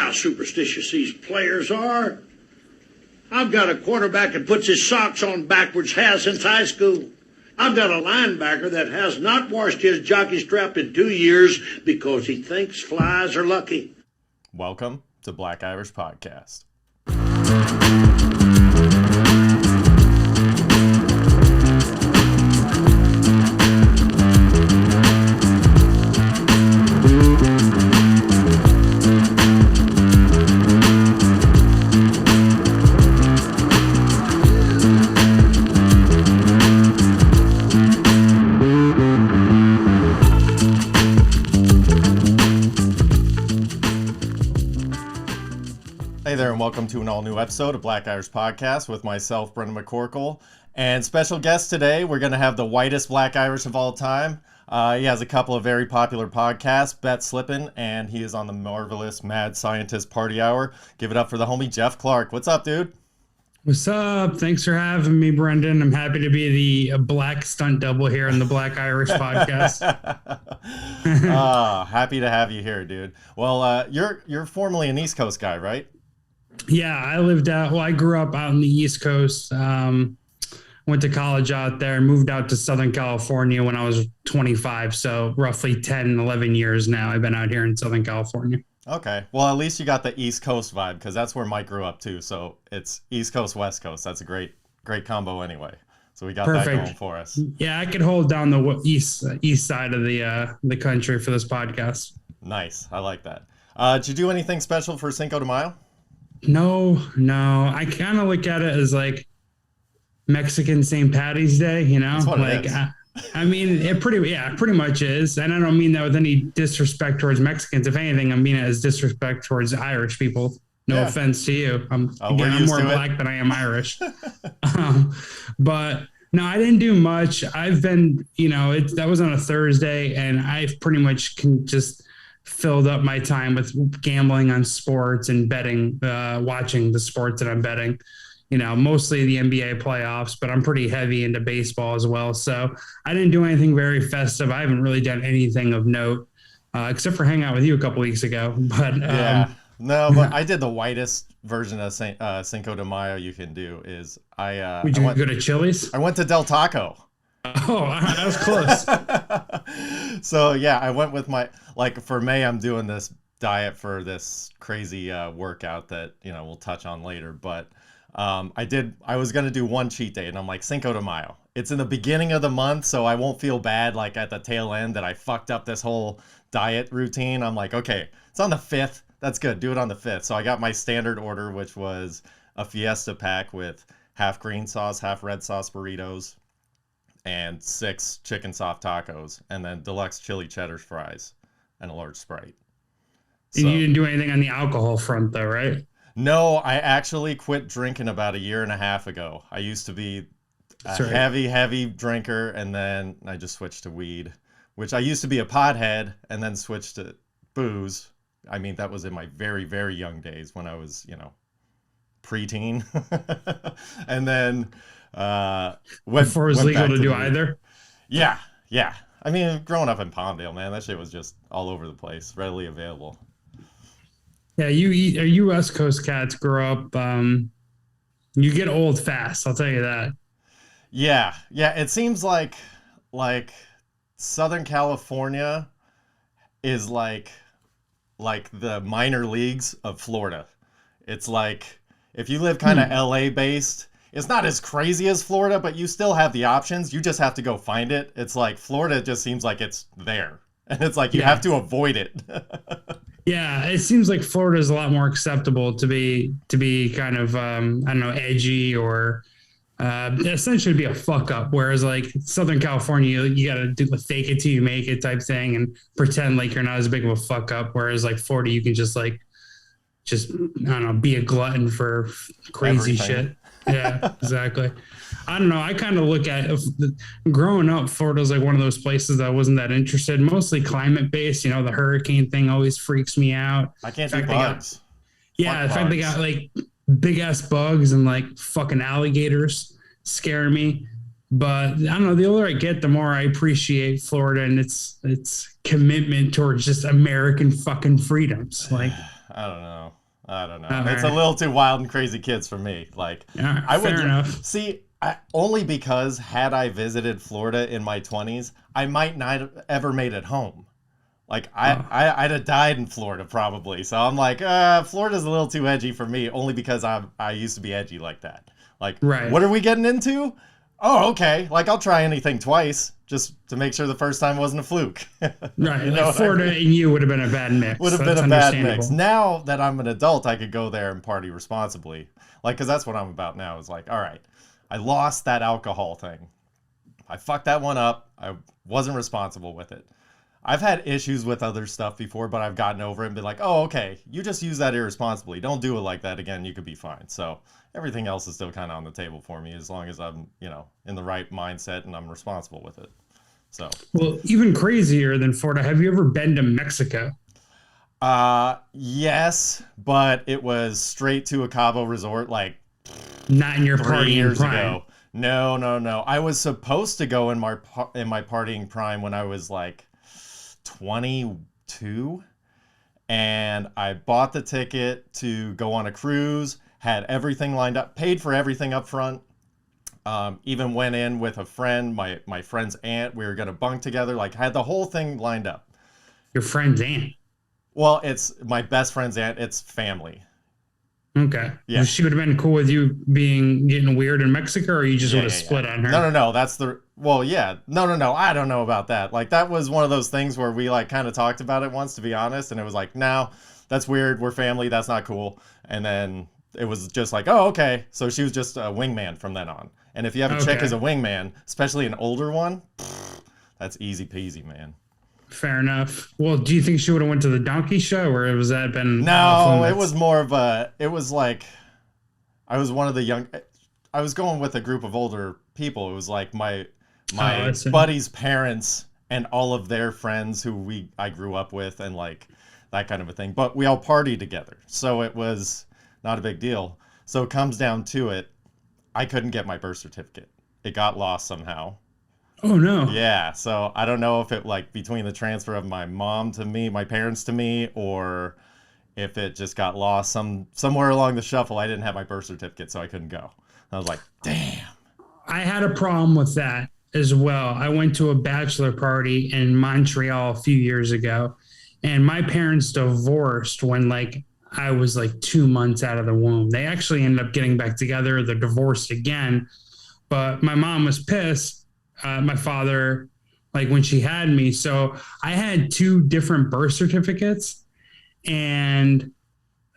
how superstitious these players are. I've got a quarterback that puts his socks on backwards, has since high school. I've got a linebacker that has not washed his jockey strap in 2 years because he thinks flies are lucky. Welcome to Black Irish Podcast. Hey there, and welcome to an all-new episode of Black Irish Podcast with myself, Brendan McCorkle, and special guest today. We're going to have the whitest Black Irish of all time. He has a couple of very popular podcasts, Slippin, and he is on the marvelous Mad Scientist Party Hour. Give it up for the homie Geoff Clark. What's up, dude? What's up? Thanks for having me, Brendan. I'm happy to be the black stunt double here on the Black Irish Podcast. Happy to have you here, dude. Well, you're formerly an East Coast guy, right? Yeah, I grew up out in the East Coast, went to college out there, moved out to Southern California when I was 25. So roughly 10, 11 years now I've been out here in Southern California. Okay. Well, at least you got the East Coast vibe because that's where Mike grew up too. So it's East Coast, West Coast. That's a great combo anyway. So we got that going for us. Yeah, I could hold down the east side of the country for this podcast. Nice. I like that. Did you do anything special for Cinco de Mayo? No. I kind of look at it as like Mexican St. Patty's Day, you know? That's what like it is. I mean, it pretty much is. And I don't mean that with any disrespect towards Mexicans. If anything, I mean it as disrespect towards Irish people. No offense to you. I'm more black than I am Irish. But no, I didn't do much. I've been, that was on a Thursday, and I've pretty much just filled up my time with gambling on sports and betting, watching the sports that I'm betting. Mostly the NBA playoffs, but I'm pretty heavy into baseball as well. So I didn't do anything very festive. I haven't really done anything of note, except for hang out with you a couple weeks ago. But but I did the whitest version of Cinco de Mayo you can do. Is Would you go to Chili's? I went to Del Taco. Oh, that was close. So yeah, I went with for May. I'm doing this diet for this crazy workout that we'll touch on later, but. I was going to do one cheat day, and I'm like, Cinco de Mayo. It's in the beginning of the month, so I won't feel bad like at the tail end that I fucked up this whole diet routine. I'm like, okay, it's on the 5th. That's good. Do it on the 5th. So I got my standard order, which was a Fiesta pack with half green sauce, half red sauce burritos, and 6 chicken soft tacos, and then deluxe chili cheddar fries and a large Sprite. So, you didn't do anything on the alcohol front, though, right? No, I actually quit drinking about a year and a half ago. I used to be a heavy drinker, and then I just switched to weed, which I used to be a pothead and then switched to booze. I mean, that was in my very, very young days when I was, preteen. And then before it was legal to do either? Yeah. I mean, growing up in Palmdale, man, that shit was just all over the place, readily available. Yeah, you West Coast cats grow up, you get old fast, I'll tell you that. Yeah, it seems like Southern California is like the minor leagues of Florida. It's like if you live kind of LA based, it's not as crazy as Florida, but you still have the options. You just have to go find it. It's like Florida just seems like it's there. And it's like you have to avoid it. Yeah, it seems like Florida is a lot more acceptable to be kind of edgy or essentially be a fuck up. Whereas like Southern California, you got to do the fake it till you make it type thing and pretend like you're not as big of a fuck up. Whereas like Florida, you can just be a glutton for crazy shit. Yeah, exactly. I don't know. I kind of look at growing up, Florida's like one of those places that I wasn't that interested. Mostly climate based. The hurricane thing always freaks me out. I can't do bugs. The fact they got like big ass bugs and like fucking alligators scare me. But I don't know. The older I get, the more I appreciate Florida and its commitment towards just American fucking freedoms. Like, I don't know. I don't know. all It's a right, little too wild and crazy kids for me. Like, all right, I fair would enough. see only because had I visited Florida in my 20s, I might not have ever made it home. Like Oh, I'd have died in Florida probably. So I'm like, Florida's a little too edgy for me, only because I used to be edgy like that. Like, right, what are we getting into? Oh, okay. Like I'll try anything twice just to make sure the first time wasn't a fluke. right. You know Like what I Florida mean? and you would have been a bad Would mix. have been That's a bad mix. understandable. Now that I'm an adult, I could go there and party responsibly. Like, because that's what I'm about now. Is like, all right, I lost that alcohol thing. I fucked that one up. I wasn't responsible with it. I've had issues with other stuff before, but I've gotten over it and been like, oh, okay, you just use that irresponsibly. Don't do it like that again. You could be fine. So everything else is still kind of on the table for me as long as I'm, in the right mindset and I'm responsible with it. So, Well, even crazier than Florida. Have you ever been to Mexico? yes, but it was straight to a Cabo resort like Not in your 3 years prime. ago. No, no, no. I was supposed to go in my partying prime when I was like 22, and I bought the ticket to go on a cruise, had everything lined up, paid for everything up front. Even went in with a friend, my friend's aunt. We were gonna bunk together, like had the whole thing lined up. Your friend's aunt. Well, it's my best friend's aunt. It's family. Okay. Yeah, She would have been cool with you getting weird in Mexico, or you just would yeah, have yeah, yeah. split on No, no, her. no. That's the well, yeah. No, no, no. I don't know about that. Like that was one of those things where we like kind of talked about it once, to be honest, and it was like, no, that's weird. We're family. That's not cool. And then it was just like, oh, okay. So she was just a wingman from then on. And if you have a chick Okay. as a wingman, especially an older one, that's easy peasy, man. Fair enough. Well, do you think she would have went to the donkey show, or was that been off No, it was limits? more of a. It was like I was one of the young. I was going with a group of older people. It was like my Oh, I my see. buddy's parents and all of their friends who I grew up with and like that kind of a thing. But we all partied together, so it was not a big deal. So it comes down to it. I couldn't get my birth certificate. It got lost somehow. Oh no. Yeah, so I don't know if it like between the transfer of my mom to me, my parents to me, or if it just got lost somewhere along the shuffle. I didn't have my birth certificate, so I couldn't go. I was like, damn. I had a problem with that as well. I went to a bachelor party in Montreal a few years ago, and my parents divorced when like I was like 2 months out of the womb. They actually ended up getting back together. They're divorced again, but my mom was pissed. My father, like when she had me, so I had two different birth certificates, and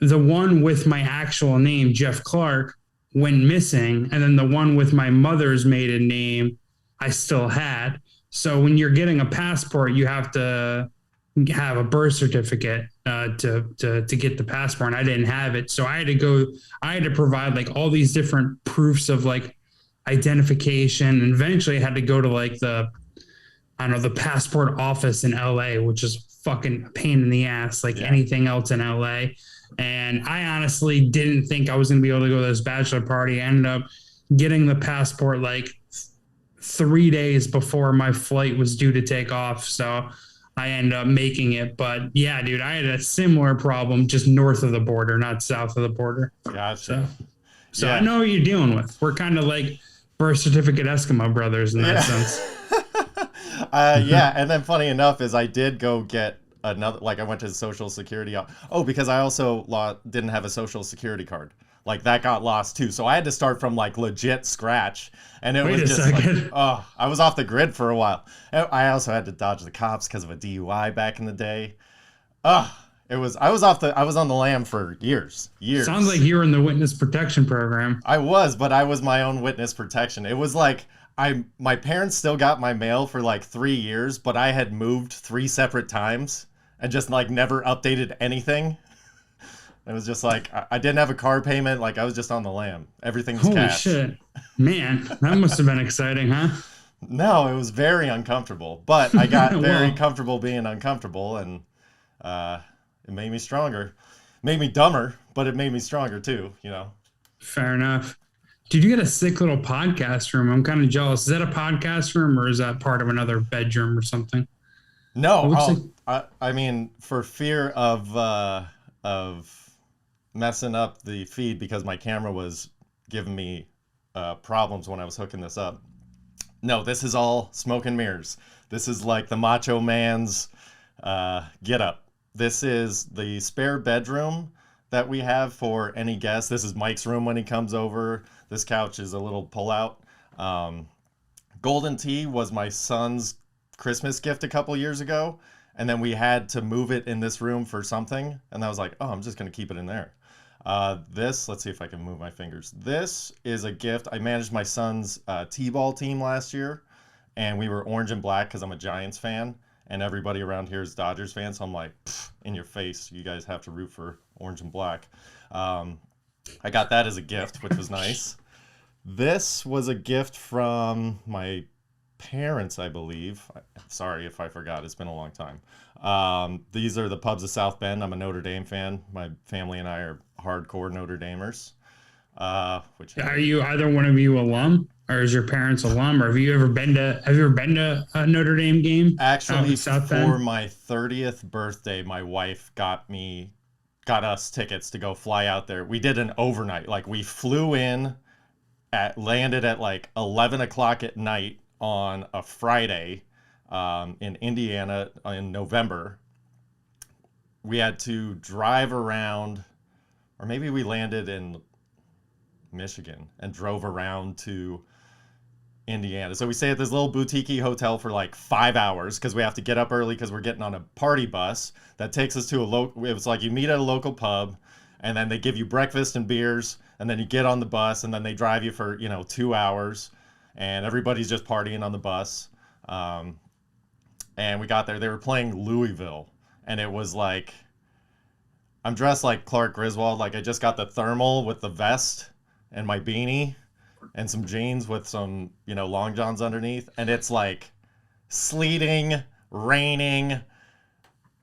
the one with my actual name, Geoff Clark, went missing. And then the one with my mother's maiden name, I still had. So when you're getting a passport, you have to have a birth certificate to get the passport. And I didn't have it. So I had to provide like all these different proofs of like identification. And eventually I had to go to like I don't know, the passport office in LA, which is fucking a pain in the ass, like Yeah. anything else in LA. And I honestly didn't think I was going to be able to go to this bachelor party. I ended up getting the passport like 3 days before my flight was due to take off. So I ended up making it. But yeah, dude, I had a similar problem just north of the border, not south of the border. So, Gotcha. so I Yeah. know what you're dealing with. We're kind of like birth certificate Eskimo brothers in that Yeah. sense. Yeah, and then funny enough is I did go get another, like I went to the social security. Oh, because I also didn't have a social security card. Like that got lost too. So I had to start from like legit scratch. And it Wait was a just like, second. oh, I was off the grid for a while. I also had to dodge the cops because of a DUI back in the day. Oh, I was on the lam for years. Sounds like you were in the witness protection program. I was, but I was my own witness protection. It was like my parents still got my mail for like 3 years, but I had moved 3 separate times and just like never updated anything. It was just like I didn't have a car payment. Like I was just on the lam. Everything was Holy cash. shit. Man, that must have been exciting, huh? No, it was very uncomfortable, but I got very Well, comfortable being uncomfortable, and it made me stronger. Made me dumber, but it made me stronger too. fair enough. Dude, you got a sick little podcast room. I'm kind of jealous. Is that a podcast room or is that part of another bedroom or something? No, Like- I mean, for fear of messing up the feed because my camera was giving me problems when I was hooking this up. No, this is all smoke and mirrors. This is like the macho man's get up. This is the spare bedroom that we have for any guest. This is Mike's room when he comes over. This couch is a little pull-out. Golden Tea was my son's Christmas gift a couple years ago, and then we had to move it in this room for something, and I was like, oh, I'm just going to keep it in there. This, let's see if I can move my fingers. This is a gift. I managed my son's T-ball team last year, and we were orange and black because I'm a Giants fan, and everybody around here is Dodgers fans, so I'm like, in your face, you guys have to root for orange and black. I got that as a gift, which was nice. This was a gift from my parents, I believe. Sorry if I forgot. It's been a long time. These are the pubs of South Bend. I'm a Notre Dame fan. My family and I are hardcore Notre Damers. Are you either one of you alum, or is your parents alum, or have you ever been to a Notre Dame game? Actually, for my 30th birthday, my wife got us tickets to go fly out there. We did an overnight. Like, we flew in, landed at like 11 o'clock at night on a Friday in Indiana in November. We had to drive around, or maybe we landed in Michigan and drove around to Indiana. So we stay at this little boutique hotel for like 5 hours because we have to get up early because we're getting on a party bus that takes us to it was like you meet at a local pub, and then they give you breakfast and beers, and then you get on the bus, and then they drive you for 2 hours, and everybody's just partying on the bus. And we got there, they were playing Louisville, and it was like, I'm dressed like Clark Griswold, like I just got the thermal with the vest and my beanie and some jeans with some long johns underneath, and it's like sleeting, raining.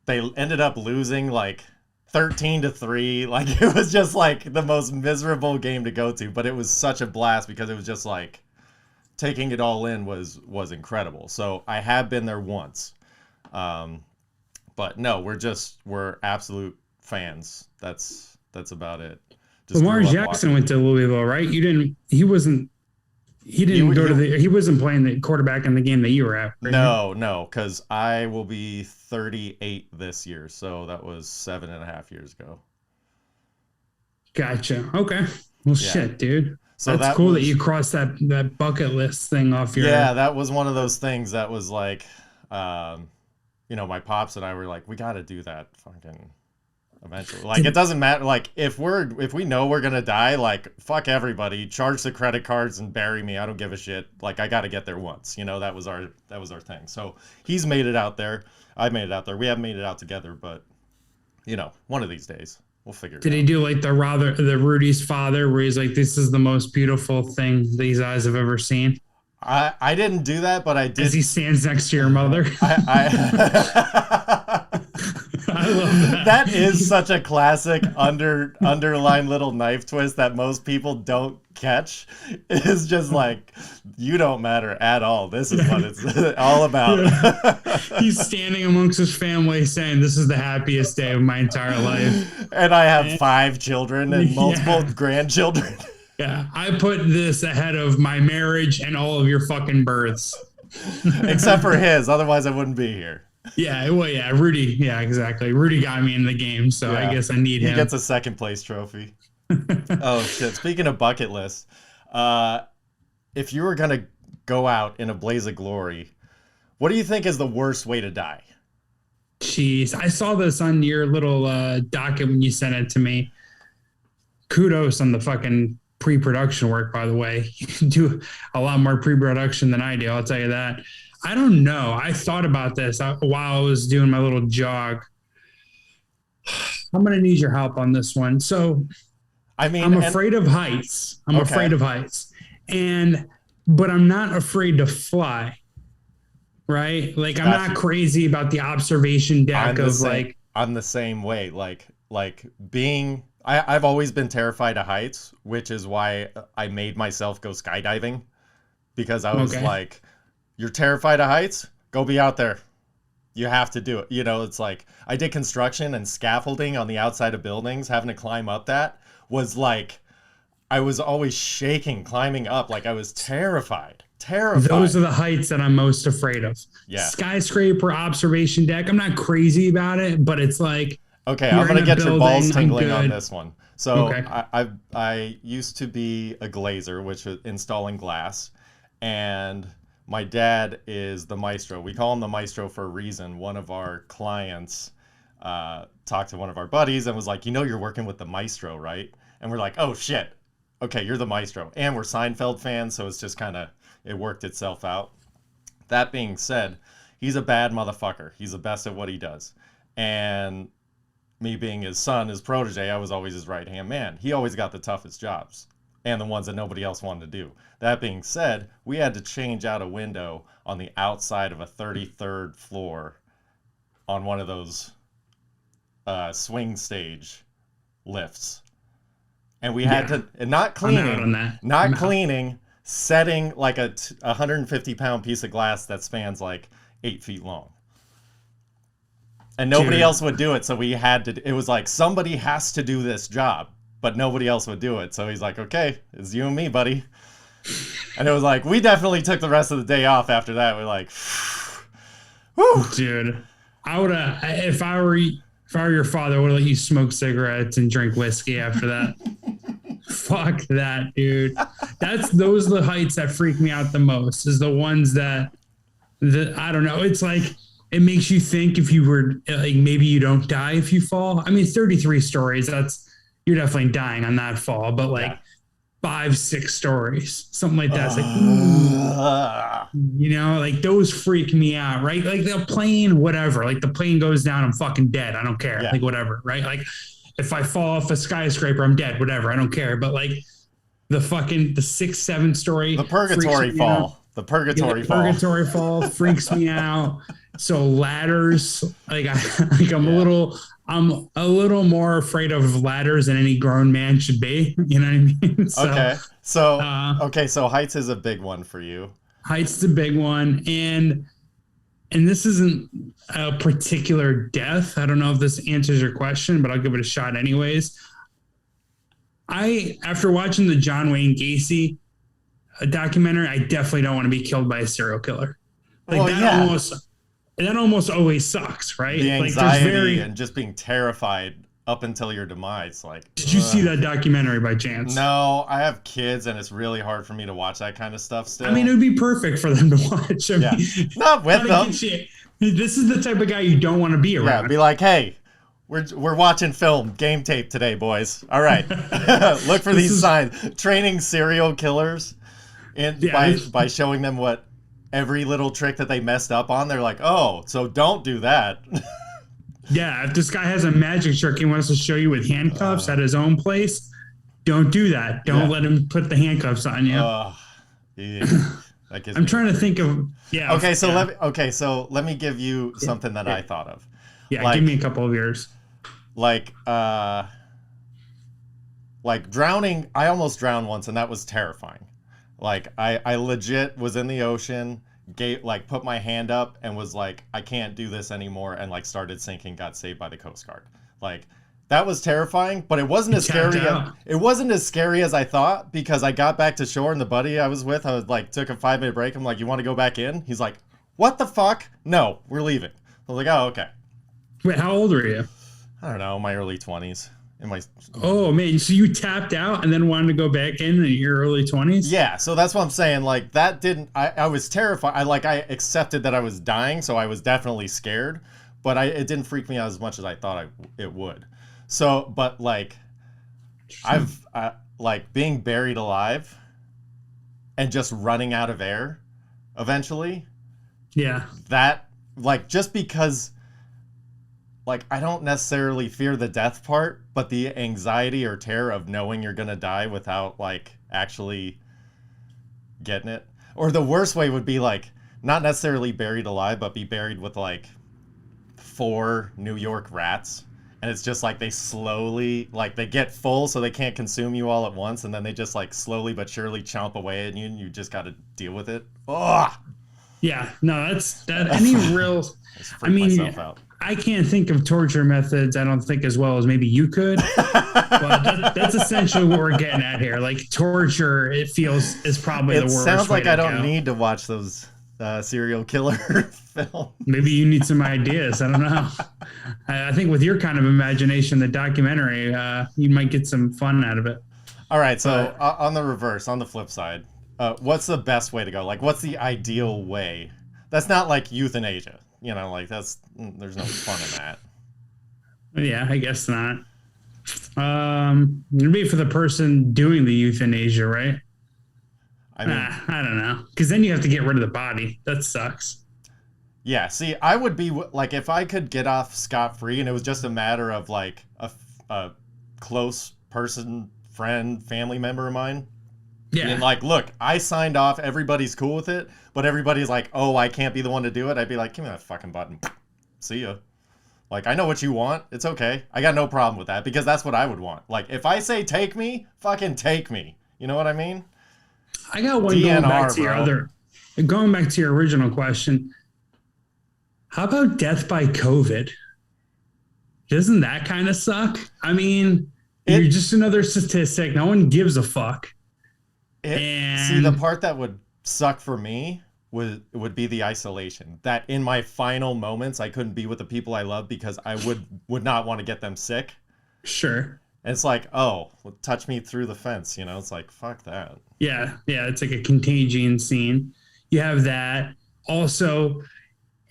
They ended up losing like 13-3. Like, it was just like the most miserable game to go to, but it was such a blast because it was just like taking it all in was incredible. So I have been there once, but no, we're absolute fans. That's about it. Lamar Jackson went to Louisville, right? He wasn't playing the quarterback in the game that you were at. Right? No, because I will be 38 this year, so that was 7.5 years ago. Gotcha. Okay. Well, shit, dude. So that's cool that you crossed that bucket list thing off your. Yeah, that was one of those things that was like, my pops and I were like, we got to do that fucking eventually. Like, it doesn't matter. Like, if we know we're gonna die, like, fuck everybody, charge the credit cards and bury me. I don't give a shit. Like, I got to get there once. That was our thing. So he's made it out there. I made it out there. We haven't made it out together, but one of these days we'll figure it out. Did he do like the Rudy's father, where he's like, "This is the most beautiful thing these eyes have ever seen"? I didn't do that, but I did. As he stands next to your mother. I love that. That is such a classic underline little knife twist that most people don't catch. It's just like, you don't matter at all. This is what it's all about. Yeah. He's standing amongst his family saying, "This is the happiest day of my entire life." And I have 5 children and multiple grandchildren. Yeah, I put this ahead of my marriage and all of your fucking births. Except for his, otherwise I wouldn't be here. Yeah, well, yeah, Rudy. Yeah, exactly. Rudy got me in the game, so I guess I need him. He gets a second place trophy. Oh, shit. Speaking of bucket list, if you were going to go out in a blaze of glory, what do you think is the worst way to die? Jeez, I saw this on your little docket when you sent it to me. Kudos on the fucking pre-production work, by the way. You can do a lot more pre-production than I do, I'll tell you that. I don't know. I thought about this while I was doing my little jog. I'm going to need your help on this one. So, I'm afraid of heights. Afraid of heights. But I'm not afraid to fly. Right? Like, I'm not crazy about the observation deck I'm the same way. Like like I've always been terrified of heights, which is why I made myself go skydiving, because I was like, you're terrified of heights? Go be out there. You have to do it. You know, it's like I did construction and scaffolding on the outside of buildings. Having to climb up that was like, I was always shaking climbing up. Like I was terrified. Those are the heights that I'm most afraid of. Yeah. Skyscraper, observation deck. I'm not crazy about it, but it's like, okay, I'm going to get your balls tingling on good. this one. So Okay. I used to be a glazer, which is installing glass, and my dad is the maestro. We call him the maestro for a reason. One of our clients talked to one of our buddies and was like, you know, you're working with the maestro, right? And we're like, oh shit. Okay, you're the maestro. And we're Seinfeld fans, so it's just kind of, it worked itself out. That being said, he's a bad motherfucker. He's the best at what he does. And me being his son, his protege, I was always his right-hand man. He always got the toughest jobs and the ones that nobody else wanted to do. That being said, we had to change out a window on the outside of a 33rd floor on one of those swing stage lifts. And we had to, and not cleaning, setting like a 150-pound piece of glass that spans like 8 feet long. And nobody else would do it, so we had to, it was like, somebody has to do this job, but nobody else would do it. So he's like, okay, it's you and me, buddy. And it was like, we definitely took the rest of the day off after that. We're like, whew. Dude, I would have, if I were your father, I would have let you smoke cigarettes and drink whiskey after that. Fuck that, dude. Those are the heights that freak me out the most, is the ones that I don't know. It's like, it makes you think if you were like, maybe you don't die if you fall. I mean, 33 stories, you're definitely dying on that fall, but like 5-6 stories, something like that. It's like, you know, like those freak me out, right? Like the plane, whatever, like the plane goes down, I'm fucking dead. I don't care. Like whatever, right? Like if I fall off a skyscraper, I'm dead, whatever. I don't care. But like the 6-7 story, the purgatory fall. The purgatory fall. Purgatory fall freaks me out. So ladders, like I'm a little more afraid of ladders than any grown man should be. You know what I mean? So heights is a big one for you. Heights is a big one, and this isn't a particular death. I don't know if this answers your question, but I'll give it a shot anyways. After watching the John Wayne Gacy documentary, I definitely don't want to be killed by a serial killer. Like that almost always sucks, right? The anxiety and just being terrified up until your demise. Like, did you see that documentary by chance? No, I have kids, and it's really hard for me to watch that kind of stuff still. I mean, it would be perfect for them to watch. I mean, not with them. This is the type of guy you don't want to be around. Yeah, be like, hey, we're watching film, game tape today, boys. All right, look for these signs. Training serial killers, by showing them what every little trick that they messed up on. They're like, oh, so don't do that. Yeah, if this guy has a magic trick he wants to show you with handcuffs at his own place, don't do that. Don't let him put the handcuffs on you. I'm trying to think of so let me give you something that I thought of. Yeah, give me a couple of yours. Like drowning. I almost drowned once, and that was terrifying. Like I legit was in the ocean, put my hand up and was like, I can't do this anymore, and like started sinking, got saved by the Coast Guard. Like that was terrifying, but it wasn't as scary. It wasn't as scary as I thought, because I got back to shore and the buddy I was with, I was like, took a 5-minute break. I'm like, you want to go back in? He's like, what the fuck? No, we're leaving. I was like, oh, okay. Wait, how old were you? I don't know, my early 20s. Oh man, so you tapped out and then wanted to go back in your early 20s? Yeah, so that's what I'm saying. Like that didn't. I was terrified. I accepted that I was dying, so I was definitely scared, but it didn't freak me out as much as I thought it would. So, but like, I've being buried alive and just running out of air, eventually. Yeah. That just because. Like, I don't necessarily fear the death part, but the anxiety or terror of knowing you're going to die without, actually getting it. Or the worst way would be, not necessarily buried alive, but be buried with, 4 New York rats and it's just like they slowly, like they get full so they can't consume you all at once, and then they just like slowly but surely chomp away at you, and you just got to deal with it. Oh, yeah, no, that's that. Any real, I mean, I can't think of torture methods. I don't think as well as maybe you could, but that's essentially what we're getting at here. Like torture, it feels is probably the worst. It sounds like I don't go. need to watch those serial killer film. Maybe you need some ideas. I don't know. I think with your kind of imagination, the documentary, you might get some fun out of it. All right. So on the reverse, on the flip side, what's the best way to go? Like, what's the ideal way? That's not like euthanasia. You know, like there's no fun in that. Yeah, I guess not. It'd be for the person doing the euthanasia, right? I mean, I don't know, because then you have to get rid of the body. That sucks. Yeah, see, I would be like, if I could get off scot-free and it was just a matter of like a close person, friend, family member of mine. Yeah. And like, look, I signed off, everybody's cool with it, but everybody's like, oh, I can't be the one to do it. I'd be like, give me that fucking button. See ya. Like, I know what you want. It's okay. I got no problem with that, because that's what I would want. Like, if I say take me, fucking take me. You know what I mean? I got one DNR, going back to your original question. How about death by COVID? Doesn't that kind of suck? I mean, you're just another statistic. No one gives a fuck. See, the part that would suck for me would be the isolation. That in my final moments, I couldn't be with the people I love because I would not want to get them sick. Sure. And it's like, oh, touch me through the fence. You know, it's like, fuck that. Yeah. It's like a contagion scene. You have that. Also,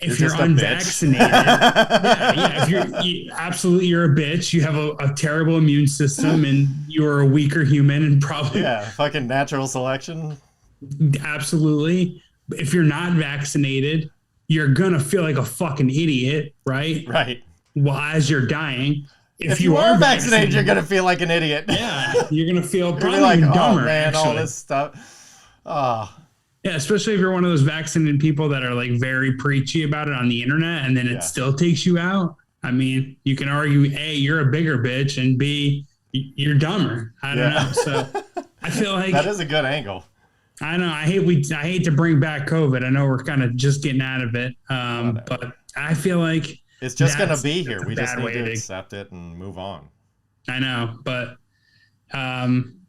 if you're unvaccinated, if you're a bitch, you have a terrible immune system and you're a weaker human and probably fucking natural selection. Absolutely. If you're not vaccinated, you're gonna feel like a fucking idiot, right? Right. Well, as you're dying. If you are vaccinated, you're gonna feel like an idiot. Yeah, you're gonna feel probably like, dumber. Oh man, actually. All this stuff. Oh. Yeah, especially if you're one of those vaccinated people that are like very preachy about it on the internet, and then it still takes you out. I mean, you can argue, A, you're a bigger bitch, and B, you're dumber. I don't know. So I feel like that is a good angle. I know. I hate to bring back COVID. I know we're kind of just getting out of it, but I feel like it's just going to be here. We just need to accept it and move on. I know, but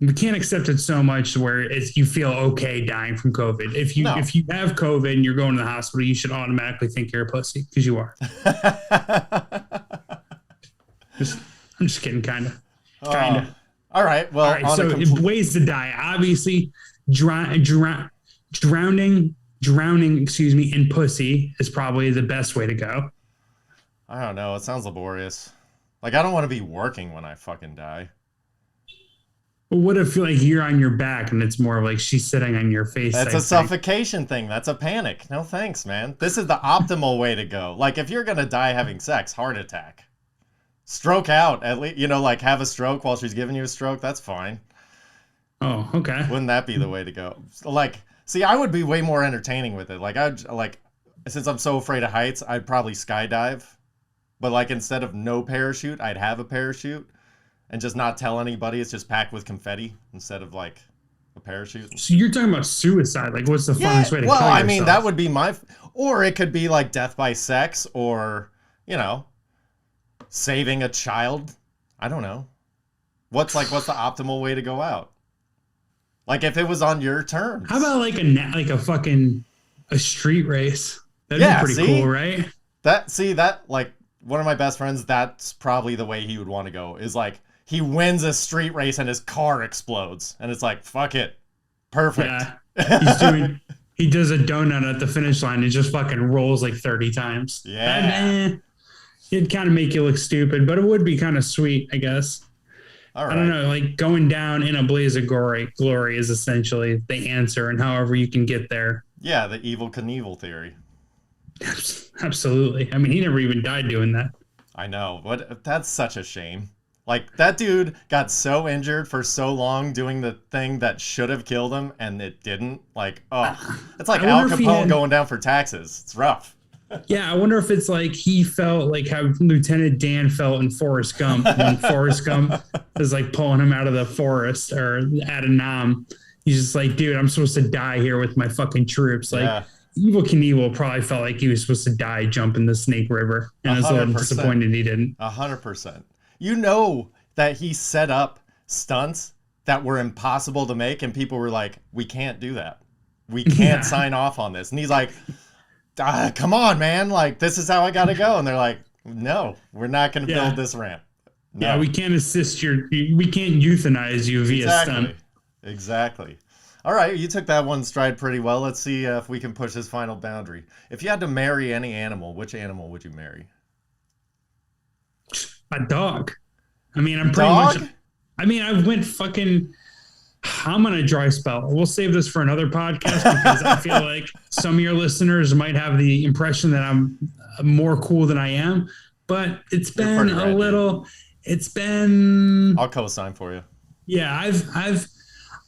we can't accept it so much where you feel okay dying from COVID. If you have COVID and you're going to the hospital, you should automatically think you're a pussy, because you are. I'm just kidding, kind of. All right. Well, all right, so ways to die. Obviously, drowning, in pussy is probably the best way to go. I don't know. It sounds laborious. Like, I don't want to be working when I fucking die. But what if like you're on your back and it's more like she's sitting on your face? That's a suffocation thing. That's a panic. No thanks, man. This is the optimal way to go. Like, if you're gonna die having sex, heart attack, stroke out. At least, like have a stroke while she's giving you a stroke. That's fine. Oh, okay. Wouldn't that be the way to go? Like, see, I would be way more entertaining with it. Like, since I'm so afraid of heights, I'd probably skydive. But like, instead of no parachute, I'd have a parachute and just not tell anybody. It's just packed with confetti instead of like a parachute. So you're talking about suicide. Like, what's the funnest way to kill yourself? Well, I mean, that would be or it could be like death by sex, or, saving a child. I don't know. What's the optimal way to go out? Like, if it was on your terms. How about like a street race? That'd be pretty cool, right? One of my best friends, that's probably the way he would want to go, is like he wins a street race and his car explodes. And it's like, fuck it. Perfect. Yeah. He does a donut at the finish line and just fucking rolls like 30 times. Yeah. It'd kind of make you look stupid, but it would be kind of sweet, I guess. All right. I don't know, like going down in a blaze of glory is essentially the answer, and however you can get there. Yeah, the Evel Knievel theory. Absolutely. I mean, he never even died doing that. I know, but that's such a shame. Like, that dude got so injured for so long doing the thing that should have killed him, and it didn't. Like, it's like Al Capone going down for taxes. It's rough. Yeah, I wonder if it's like he felt like how Lieutenant Dan felt in Forrest Gump when Forrest Gump is like pulling him out of the forest or out of Nam. He's just like, dude, I'm supposed to die here with my fucking troops. Like, Evil Knievel probably felt like he was supposed to die jumping the Snake River, and I was a little disappointed he didn't. 100%. You know that he set up stunts that were impossible to make, and people were like, we can't do that. We can't sign off on this. And he's like, come on, man. Like, this is how I got to go. And they're like, no, we're not going to build this ramp. No. Yeah, we can't we can't euthanize you via stunt. Exactly. All right, you took that one stride pretty well. Let's see if we can push this final boundary. If you had to marry any animal, which animal would you marry? A dog. I mean, I'm pretty much. I mean, I went fucking. I'm on a dry spell. We'll save this for another podcast because I feel like some of your listeners might have the impression that I'm more cool than I am. But it's been a little. It's been. I'll co-sign for you. Yeah,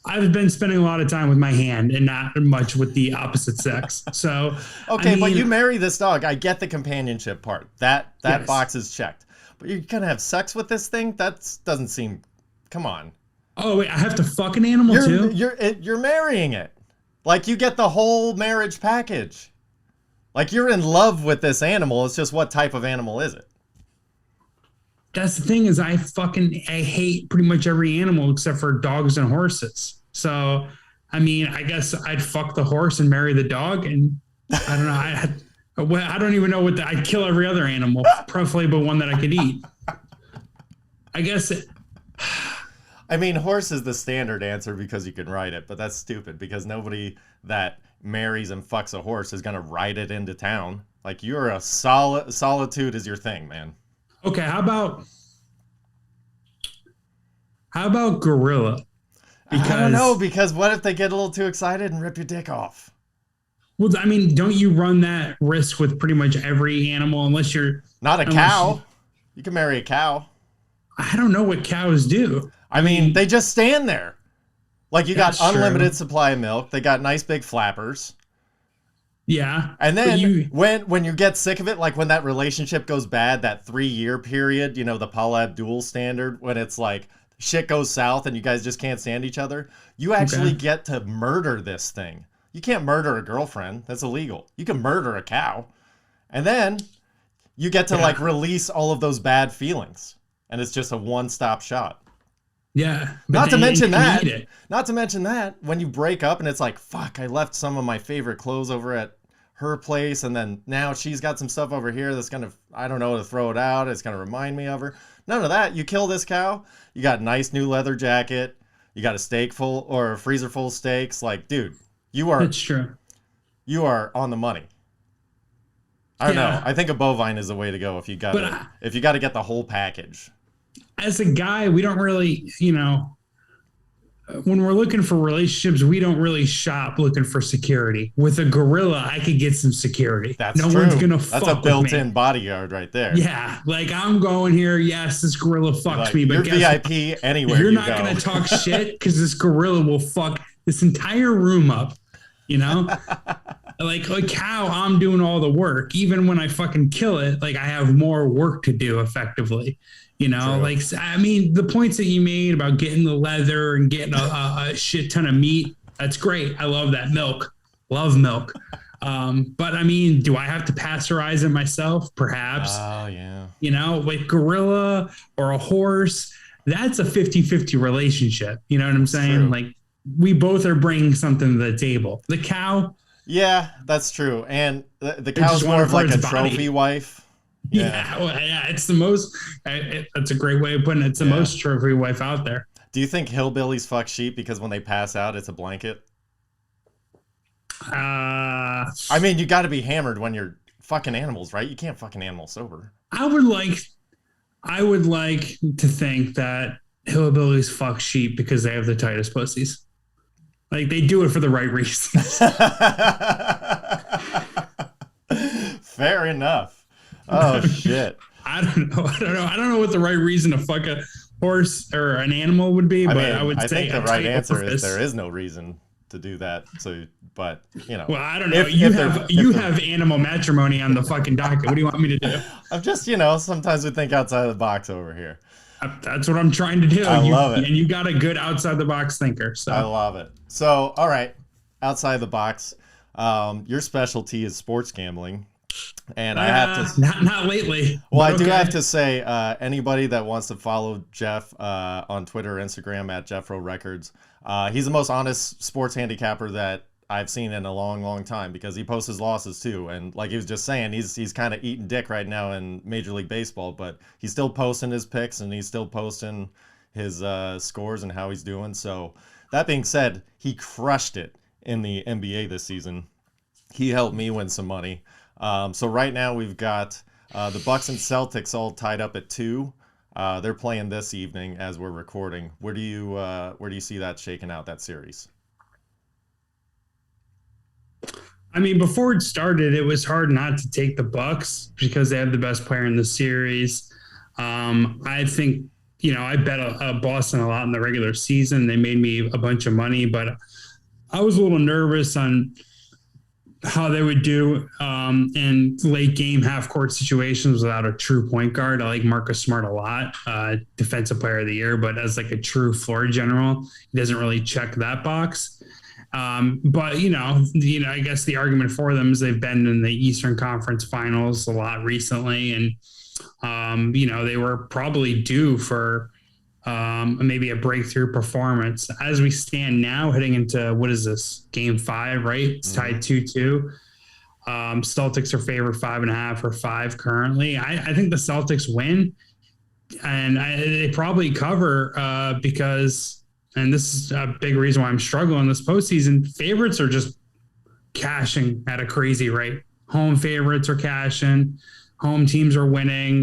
I've been spending a lot of time with my hand and not much with the opposite sex. So okay, I mean, but you marry this dog. I get the companionship part. That box is checked. But you're gonna have sex with this thing? That doesn't seem. Come on. Oh wait, I have to fuck an animal too? You're marrying it. Like you get the whole marriage package. Like you're in love with this animal. It's just what type of animal is it? That's the thing is I hate pretty much every animal except for dogs and horses. So, I mean, I guess I'd fuck the horse and marry the dog. And I don't know. I don't even know I'd kill every other animal, preferably but one that I could eat. I guess I mean, horse is the standard answer because you can ride it, but that's stupid because nobody that marries and fucks a horse is going to ride it into town. Like you're a solitude is your thing, man. Okay, how about gorilla? Because I don't know, because what if they get a little too excited and rip your dick off? Well, I mean, don't you run that risk with pretty much every animal unless you're... Not a cow. You can marry a cow. I don't know what cows do. I mean, they just stand there. Like you got unlimited supply of milk. They got nice big flappers. Yeah. And then when you get sick of it, like when that relationship goes bad, that 3-year period, you know, the Paula Abdul standard, when it's like shit goes south and you guys just can't stand each other, you actually get to murder this thing. You can't murder a girlfriend. That's illegal. You can murder a cow. And then you get to like release all of those bad feelings. And it's just a one-stop shot. Yeah. Not to mention that, when you break up and it's like, fuck, I left some of my favorite clothes over at her place, and then now she's got some stuff over here that's gonna, I don't know, to throw it out. It's gonna remind me of her. None of that. You kill this cow, you got a nice new leather jacket, you got a steak full or a freezer full of steaks. Like, dude, you are. It's true. You are on the money. I don't know. I think a bovine is the way to go if you got to get the whole package. As a guy, we don't really, you know, when we're looking for relationships, we don't really shop looking for security. With a gorilla, I could get some security. That's no true. One's gonna fuck with me. That's a built-in bodyguard right there. Yeah, like I'm going here. Yes, this gorilla fucks me, but you're VIP anywhere you're you not go. Gonna talk shit because this gorilla will fuck this entire room up. You know, like a cow, I'm doing all the work. Even when I fucking kill it, like I have more work to do effectively. You know, True. Like, I mean, the points that you made about getting the leather and getting a shit ton of meat, that's great. I love that milk. Love milk. But I mean, do I have to pasteurize it myself? Perhaps. Oh, yeah. You know, like gorilla or a horse, that's a 50-50 relationship. You know what I'm saying? True. Like, we both are bringing something to the table. The cow. Yeah, that's true. And the cow's more of like a trophy wife. Yeah, it's the most. That's a great way of putting it. It's the most trophy wife out there. Do you think hillbillies fuck sheep because when they pass out, it's a blanket? I mean, you got to be hammered when you're fucking animals, right? You can't fuck an animal sober. I would like to think that hillbillies fuck sheep because they have the tightest pussies. Like they do it for the right reasons. Fair enough. Oh shit! I don't know what the right reason to fuck a horse or an animal would be, but I would say think the right answer is there is no reason. to do that. So, but you know, well, I don't know. You have animal matrimony on the fucking docket. What do you want me to do? I'm just, sometimes we think outside of the box over here. That's what I'm trying to do. I love it. And you got a good outside the box thinker. So I love it. So, all right, outside the box. Your specialty is sports gambling. And I have to not lately. Well, I do have to say, anybody that wants to follow Geoff on Twitter or Instagram at Jeffro Records, he's the most honest sports handicapper that I've seen in a long, long time, because he posts his losses too. And like he was just saying, he's kind of eating dick right now in Major League Baseball, but he's still posting his picks and he's still posting his scores and how he's doing. So that being said, he crushed it in the NBA this season. He helped me win some money. So right now we've got the Bucks and Celtics all tied up at 2. They're playing this evening as we're recording. Where do you see that shaking out, that series? I mean, before it started, it was hard not to take the Bucks because they have the best player in the series. I think, I bet Boston a lot in the regular season. They made me a bunch of money, but I was a little nervous on how they would do in late game half court situations without a true point guard. I like Marcus Smart a lot, defensive player of the year, but as like a true floor general, he doesn't really check that box. But I guess the argument for them is they've been in the Eastern Conference Finals a lot recently, and they were probably due for maybe a breakthrough performance. As we stand now, heading into, what is this, game 5, right? It's tied 2-2. Celtics are favored 5.5 or 5 currently. I think the Celtics win, and they probably cover because, and this is a big reason why I'm struggling this postseason, favorites are just cashing at a crazy rate. Home favorites are cashing. Home teams are winning.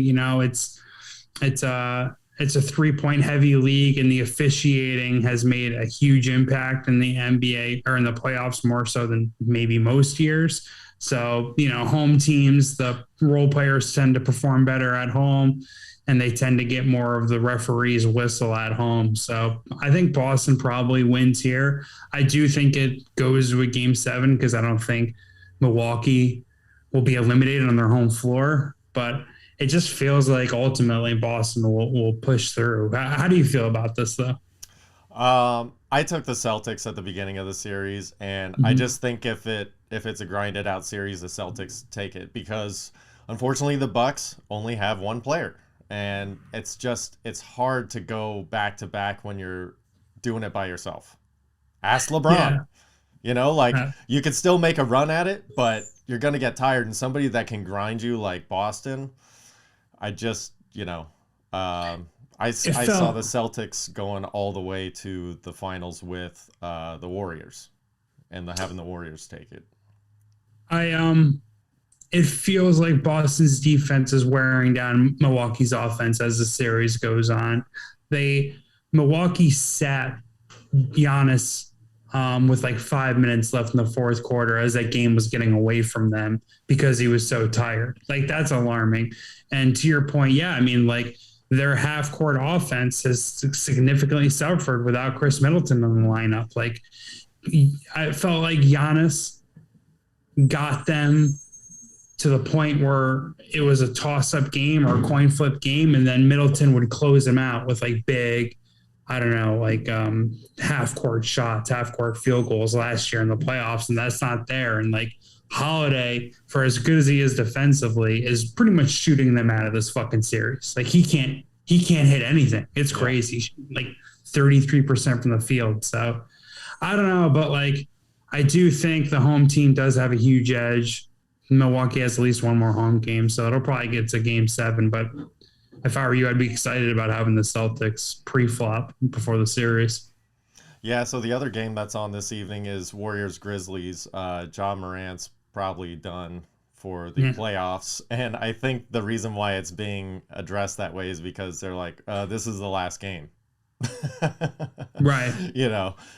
It's a 3-point heavy league, and the officiating has made a huge impact in the NBA or in the playoffs, more so than maybe most years. So, home teams, the role players tend to perform better at home, and they tend to get more of the referee's whistle at home. So I think Boston probably wins here. I do think it goes with game 7 because I don't think Milwaukee will be eliminated on their home floor, but it just feels like ultimately Boston will push through. How do you feel about this, though? I took the Celtics at the beginning of the series, and I just think if it's a grinded out series, the Celtics take it, because unfortunately the Bucks only have one player, and it's hard to go back to back when you're doing it by yourself. Ask LeBron. Yeah. You could still make a run at it, but you're gonna get tired, and somebody that can grind you like Boston. I just, I saw the Celtics going all the way to the finals with the Warriors, and having the Warriors take it. It feels like Boston's defense is wearing down Milwaukee's offense as the series goes on. Milwaukee sat Giannis with like 5 minutes left in the fourth quarter as that game was getting away from them because he was so tired. Like, that's alarming. And to your point, yeah, I mean, like, their half court offense has significantly suffered without Chris Middleton in the lineup. Like, I felt like Giannis got them to the point where it was a toss-up game or a coin flip game, and then Middleton would close them out with like big, half court shots, half court field goals last year in the playoffs, and that's not there. And like, Holiday, for as good as he is defensively, is pretty much shooting them out of this fucking series. Like, he can't hit anything. It's crazy. Like 33% from the field. So I don't know, but like, I do think the home team does have a huge edge. Milwaukee has at least one more home game, so it'll probably get to game 7. But if I were you, I'd be excited about having the Celtics pre-flop before the series. Yeah, so the other game that's on this evening is Warriors-Grizzlies. Ja Morant's probably done for the playoffs, and I think the reason why it's being addressed that way is because they're like, this is the last game. Right.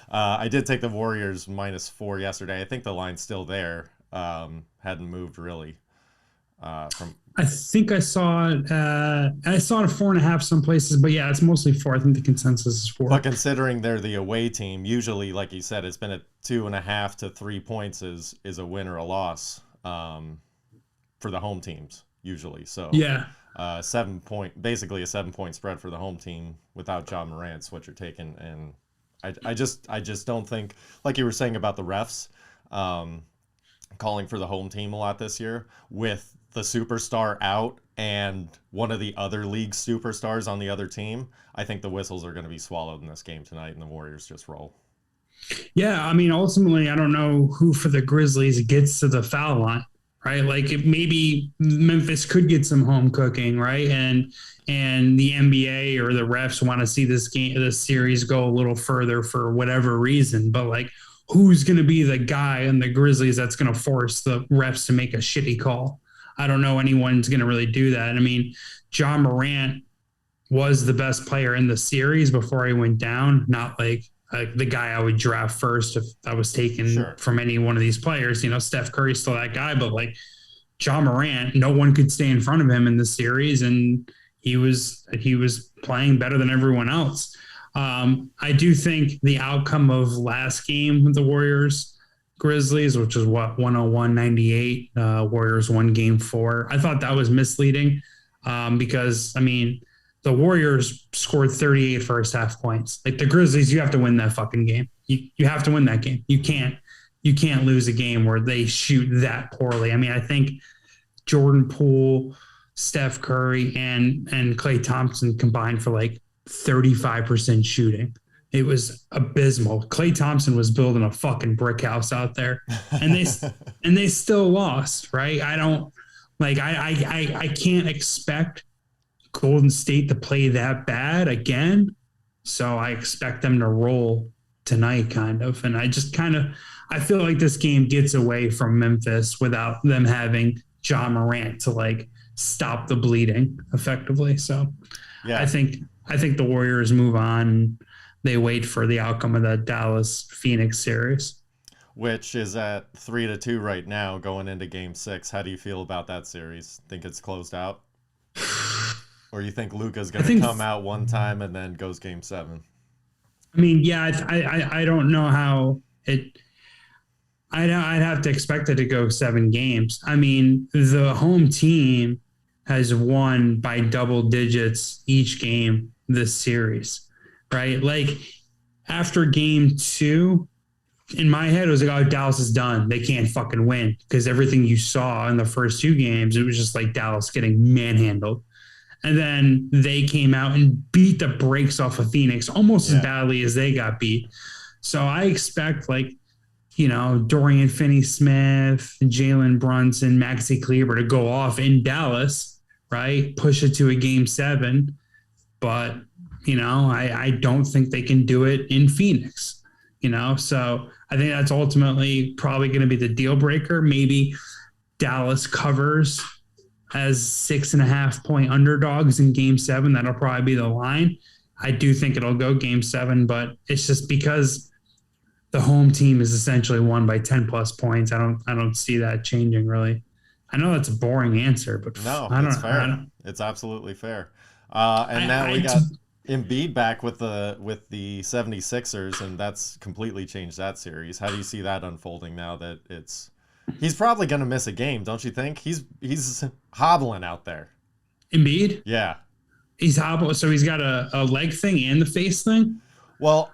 I did take the Warriors -4 yesterday. I think the line's still there. Hadn't moved really. I think I saw it. I saw it at 4.5 some places, but yeah, it's mostly 4. I think the consensus is 4. But considering they're the away team, usually, like you said, it's been at 2.5 to 3 points is a win or a loss for the home teams usually. So yeah, 7 point, basically a 7-point spread for the home team without John Morant's what you're taking, and I just don't think, like you were saying about the refs calling for the home team a lot this year with the superstar out and one of the other league superstars on the other team. I think the whistles are going to be swallowed in this game tonight, and the Warriors just roll. Yeah, I mean, ultimately, I don't know who for the Grizzlies gets to the foul line, right? Like maybe Memphis could get some home cooking, right? And the NBA or the refs want to see this series go a little further for whatever reason, but like, who's going to be the guy in the Grizzlies that's going to force the refs to make a shitty call? I don't know anyone's going to really do that. I mean, John Morant was the best player in the series before he went down, not like the guy I would draft first if I was taken from any one of these players. You know, Steph Curry's still that guy, but like John Morant, no one could stay in front of him in the series, and he was playing better than everyone else. I do think the outcome of last game with the Warriors Grizzlies, which is 101-98, Warriors won game 4. I thought that was misleading because, I mean, the Warriors scored 38 first half points. Like the Grizzlies, you have to win that fucking game. You have to win that game. You can't lose a game where they shoot that poorly. I mean, I think Jordan Poole, Steph Curry, and Klay Thompson combined for like 35% shooting. It was abysmal. Klay Thompson was building a fucking brick house out there, and they still lost, right? I can't expect Golden State to play that bad again. So I expect them to roll tonight, kind of. And I feel like this game gets away from Memphis without them having John Morant to like stop the bleeding effectively. So yeah, I think the Warriors move on. They wait for the outcome of that Dallas-Phoenix series, which is at 3-2 right now going into game 6. How do you feel about that series? Think it's closed out? Or you think Luka's going to come out one time and then goes game 7? I mean, yeah, I don't know how it – I'd have to expect it to go 7 games. I mean, the home team has won by double digits each game this series. Right? Like after game 2, in my head, it was like, oh, Dallas is done. They can't fucking win because everything you saw in the first 2 games, it was just like Dallas getting manhandled. And then they came out and beat the brakes off of Phoenix almost as badly as they got beat. So I expect Dorian Finney-Smith, Jalen Brunson, Maxi Kleber to go off in Dallas, right? Push it to a game 7. But I don't think they can do it in Phoenix, so I think that's ultimately probably going to be the deal breaker. Maybe Dallas covers as 6.5-point underdogs in game 7. That'll probably be the line. I do think it'll go game 7, but it's just because the home team is essentially won by 10 plus points. I don't see that changing really. I know that's a boring answer, but no, it's fair. It's absolutely fair. Now we got Embiid back with the 76ers, and that's completely changed that series. How do you see that unfolding now that he's probably going to miss a game, don't you think? He's hobbling out there. Embiid? Yeah. He's hobbling, so he's got a leg thing and the face thing? Well,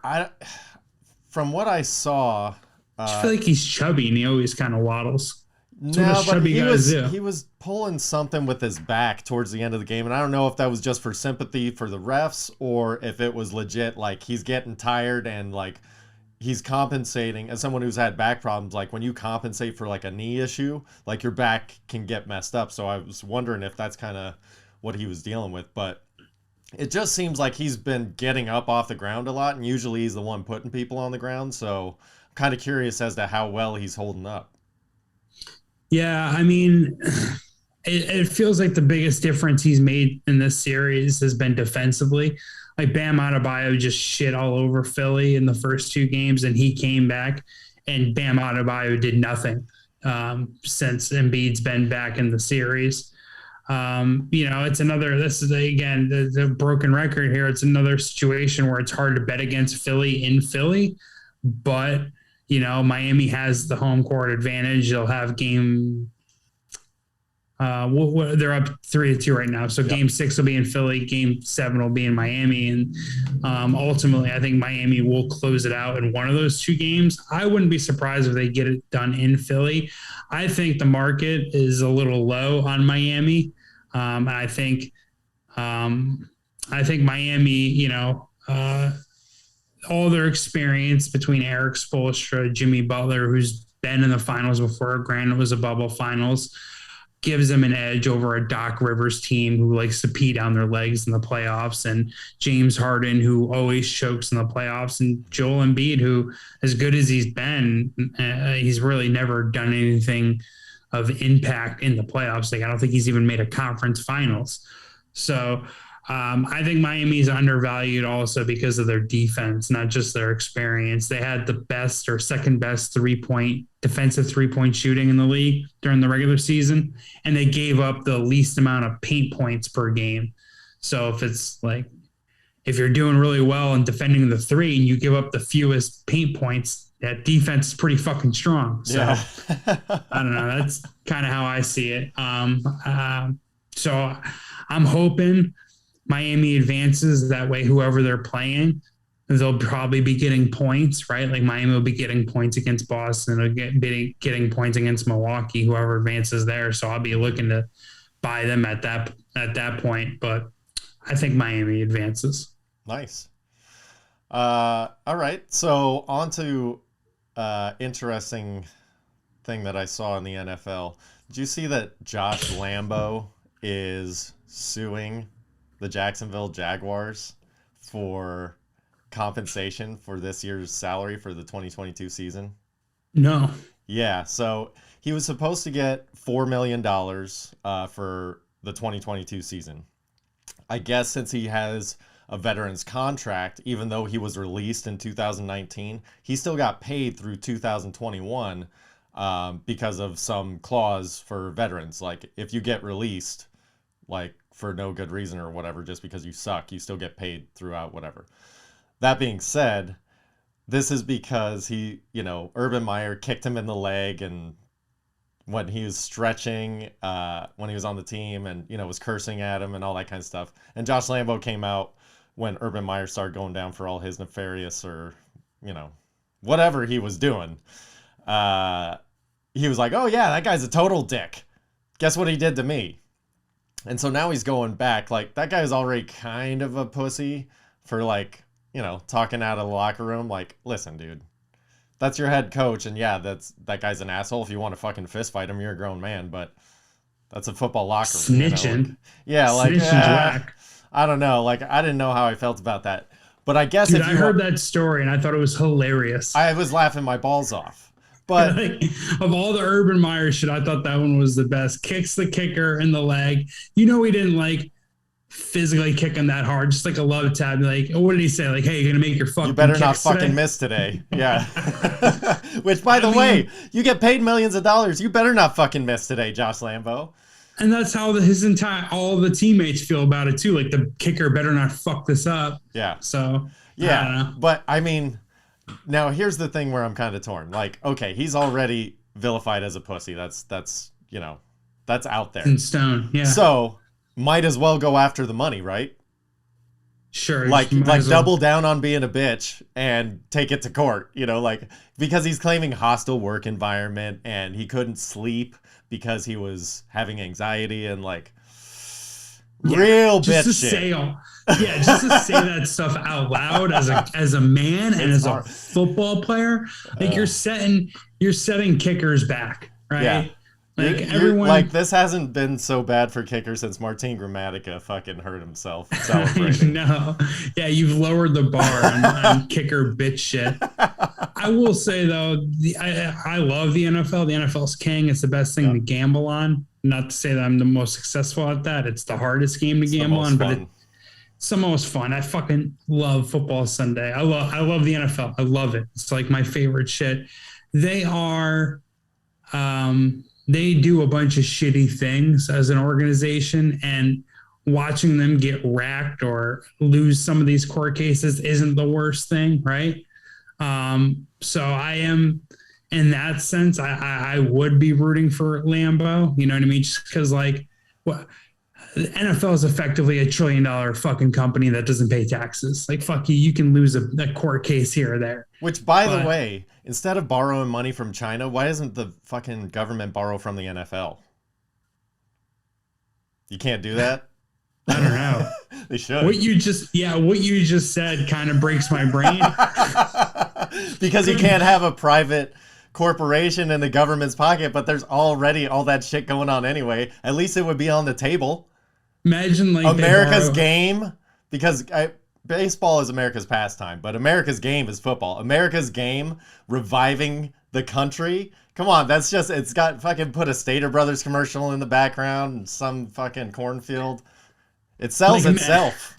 from what I saw... I feel like he's chubby and he always kind of waddles. No, but he was pulling something with his back towards the end of the game, and I don't know if that was just for sympathy for the refs or if it was legit, like he's getting tired and like he's compensating. As someone who's had back problems, like when you compensate for like a knee issue, like your back can get messed up. So I was wondering if that's kind of what he was dealing with, but it just seems like he's been getting up off the ground a lot, and usually he's the one putting people on the ground. So I'm kind of curious as to how well he's holding up. Yeah, I mean, it feels like the biggest difference he's made in this series has been defensively. Like Bam Adebayo just shit all over Philly in the first 2 games, and he came back, and Bam Adebayo did nothing. since Embiid's been back in the series. It's another, this is again, the broken record here. It's another situation where it's hard to bet against Philly in Philly, but Miami has the home court advantage. They'll have they're up 3-2 right now. So Game 6 will be in Philly. Game 7 will be in Miami. And ultimately, I think Miami will close it out in one of those two games. I wouldn't be surprised if they get it done in Philly. I think the market is a little low on Miami. And I think Miami, all their experience between Eric Spoelstra, Jimmy Butler, who's been in the finals before, granted it was a bubble finals, gives them an edge over a Doc Rivers team who likes to pee down their legs in the playoffs, and James Harden, who always chokes in the playoffs, and Joel Embiid, who, as good as he's been, he's really never done anything of impact in the playoffs. Like, I don't think he's even made a conference finals. So I think Miami's undervalued also because of their defense, not just their experience. They had the best or second best defensive three-point shooting in the league during the regular season, and they gave up the least amount of paint points per game. So if you're doing really well in defending the three and you give up the fewest paint points, that defense is pretty fucking strong. So yeah. I don't know. That's kind of how I see it. So I'm hoping Miami advances. That way, whoever they're playing, they'll probably be getting points, right? Like Miami will be getting points against Boston, they'll getting points against Milwaukee, whoever advances there. So I'll be looking to buy them at that point. But I think Miami advances. Nice. All right. So on to interesting thing that I saw in the NFL. Did you see that Josh Lambo is suing the Jacksonville Jaguars for compensation for this year's salary for the 2022 season? No. Yeah, so he was supposed to get $4 million for the 2022 season. I guess since he has a veteran's contract, even though he was released in 2019, he still got paid through 2021 because of some clause for veterans. Like, if you get released, like, for no good reason or whatever, just because you suck, you still get paid throughout whatever. That being said, this is because Urban Meyer kicked him in the leg, and when he was stretching, when he was on the team, and, was cursing at him and all that kind of stuff. And Josh Lambo came out when Urban Meyer started going down for all his nefarious or, whatever he was doing. He was like, oh yeah, that guy's a total dick. Guess what he did to me? And so now he's going back. Like, that guy's already kind of a pussy for, like, talking out of the locker room. Like, listen, dude, that's your head coach, and yeah, that guy's an asshole. If you want to fucking fist fight him, you're a grown man, but that's a football locker room. Snitching. Yeah, like, whack. I don't know. Like, I didn't know how I felt about that. But I guess Dude, I heard that story, and I thought it was hilarious. I was laughing my balls off. But of all the Urban Meyer shit, I thought that one was the best. Kicks the kicker in the leg. He didn't like physically kick him that hard, just like a love tap. Like, what did he say? Like, hey, you're gonna make your fucking. You better not today? fucking miss today. Yeah. Which, by the way, you get paid millions of dollars. You better not fucking miss today, Josh Lambo. And that's how all the teammates feel about it too. Like, the kicker better not fuck this up. Yeah. So yeah, I don't know. But I mean. Now, here's the thing where I'm kind of torn. Like, okay, he's already vilified as a pussy. That's out there. In stone, yeah. So, might as well go after the money, right? Sure. Like double down on being a bitch and take it to court, because he's claiming hostile work environment and he couldn't sleep because he was having anxiety and, like, real bitch shit. Just to say that stuff out loud as a man and as a football player, like, you're setting kickers back, right? Yeah. Like, everyone, like, this hasn't been so bad for kickers since Martin Gramatica fucking hurt himself celebrating. No, yeah, you've lowered the bar on kicker bitch shit. I will say though, I love the NFL. The NFL's king. It's the best thing to gamble on. Not to say that I'm the most successful at that. It's the hardest game to gamble on, but it's the most fun. I fucking love football Sunday. I love the NFL. I love it. It's like my favorite shit. They are they do a bunch of shitty things as an organization, and watching them get racked or lose some of these court cases isn't the worst thing, right? So I am, in that sense, I would be rooting for Lambo. You know what I mean? Just because, like, what the NFL is effectively $1 trillion fucking company that doesn't pay taxes. Like, fuck you, you can lose a court case here or there. Which, by the way, instead of borrowing money from China, why doesn't the fucking government borrow from the NFL? You can't do that? I don't know. They should. What you just said kind of breaks my brain. Because you can't have a private corporation in the government's pocket, but there's already all that shit going on anyway. At least it would be on the table. Imagine, like, America's game, because baseball is America's pastime, but America's game is football. America's game reviving the country. Come on, that's just, it's got fucking put a Stater Brothers commercial in the background and some fucking cornfield. It sells itself.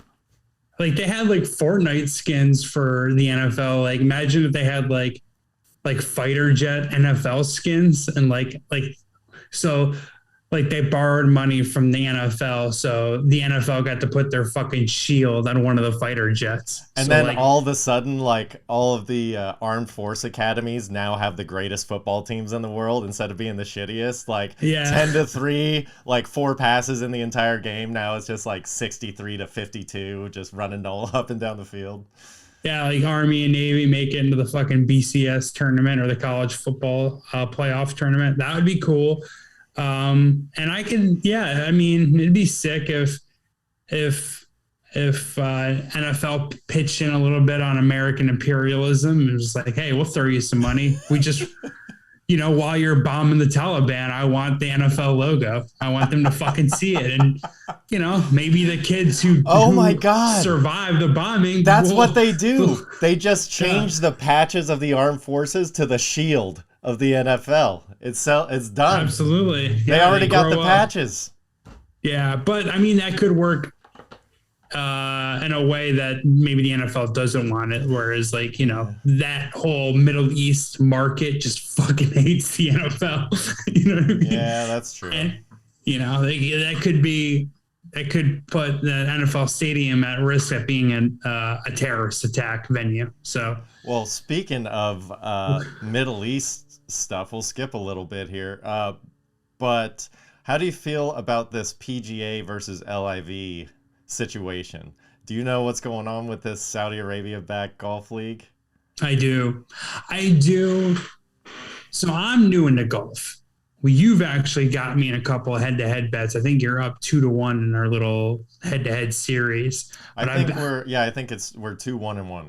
Like, they had like Fortnite skins for the NFL. Like, imagine if they had like fighter jet NFL skins, and so they borrowed money from the NFL, so the NFL got to put their fucking shield on one of the fighter jets. And so, then, like, all of a sudden, like, all of the armed force academies now have the greatest football teams in the world instead of being the shittiest. Like, 10-3, like 4 passes in the entire game. Now it's just like 63-52, just running all up and down the field. Yeah, like Army and Navy make it into the fucking BCS tournament or the college football playoff tournament. That would be cool. And I can, I mean, it'd be sick if NFL pitched in a little bit on American imperialism and was like, hey, we'll throw you some money. We just, while you're bombing the Taliban, I want the NFL logo. I want them to fucking see it. And, maybe the kids who survive the bombing. That's what they do. They just change the patches of the armed forces to the shield of the NFL. It's done. Absolutely. They already got the patches. Yeah, but I mean, that could work in a way that maybe the NFL doesn't want it. Whereas, like, that whole Middle East market just fucking hates the NFL. You know what I mean? Yeah, that's true. And, that could put the NFL stadium at risk of being a terrorist attack venue. So, well, speaking of Middle East stuff, we'll skip a little bit here. But how do you feel about this PGA versus LIV situation? Do you know what's going on with this Saudi Arabia-backed golf league? I do. So I'm new into golf. Well, you've actually got me in a couple of head-to-head bets. I think you're up 2-1 in our little head-to-head series. But I think we're 2-1-1.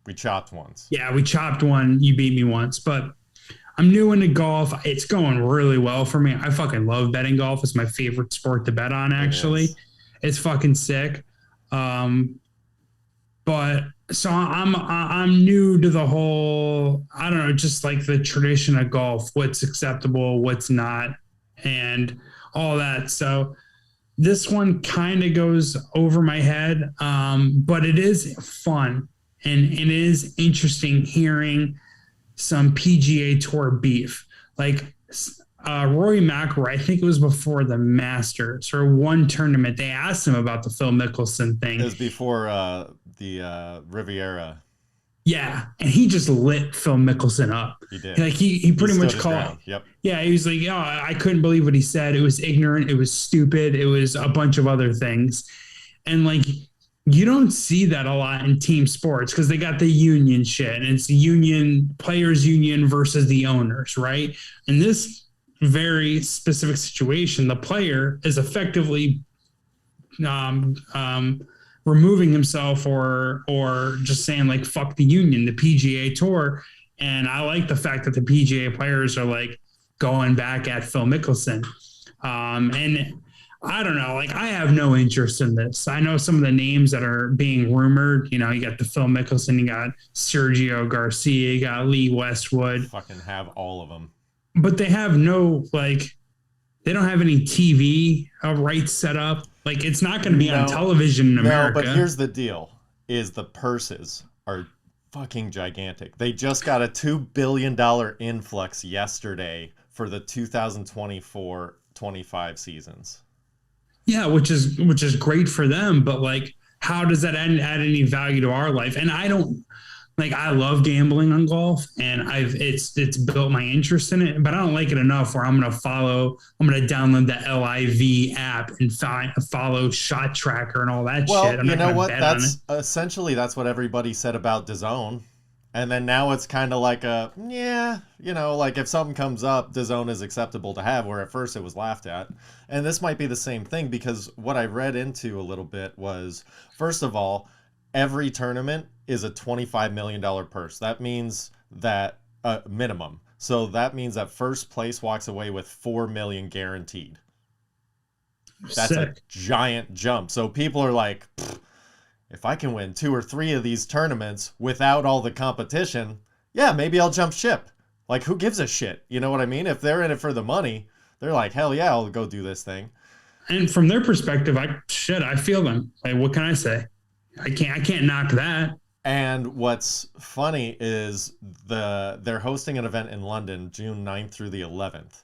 We chopped once. Yeah, we chopped one. You beat me once, but I'm new into golf. It's going really well for me. I fucking love betting golf. It's my favorite sport to bet on, actually. It's fucking sick. But so I'm new to the whole, I don't know, just like the tradition of golf, what's acceptable, what's not, and all that. So this one kind of goes over my head, but it is fun, and it is interesting hearing some PGA Tour beef. Like Rory McIlroy, I think it was before the Masters or one tournament, they asked him about the Phil Mickelson thing. It was before the Riviera. Yeah, and he just lit Phil Mickelson up. He did. Like he pretty much called. Yep. Yeah, he was like, "Oh, I couldn't believe what he said. It was ignorant. It was stupid. It was a bunch of other things." And like, you don't see that a lot in team sports because they got the union shit, and it's the union players union versus the owners, right? In this very specific situation, the player is effectively removing himself or just saying like fuck the union, the PGA Tour. And I like the fact that the PGA players are like going back at Phil Mickelson. And I don't know, like I have no interest in this. I know some of the names that are being rumored, you got the Phil Mickelson, you got Sergio Garcia, you got Lee Westwood. Fucking have all of them. But they have no, like, they don't have any TV rights set up. Like, it's not going to be on television in America. No, but here's the deal, is the purses are fucking gigantic. They just got a $2 billion influx yesterday for the 2024-25 seasons. Yeah, which is great for them, but like, how does that add any value to our life? And I don't like, I love gambling on golf, and it's built my interest in it, but I don't like it enough where I'm gonna download the LIV app and follow Shot Tracker and all that shit. You know what? That's essentially that's what everybody said about DAZN. And then now it's kind of like like if something comes up, DAZN is acceptable to have, where at first it was laughed at. And this might be the same thing, because what I read into a little bit was, first of all, every tournament is a $25 million purse. That means that minimum. So that means that first place walks away with $4 million guaranteed. That's sick. A giant jump. So people are like, if I can win 2 or 3 of these tournaments without all the competition, yeah, maybe I'll jump ship. Like, who gives a shit? You know what I mean? If they're in it for the money, they're like, hell yeah, I'll go do this thing. And from their perspective, I feel them. Like, what can I say? I can't knock that. And what's funny is they're hosting an event in London, June 9th through the 11th.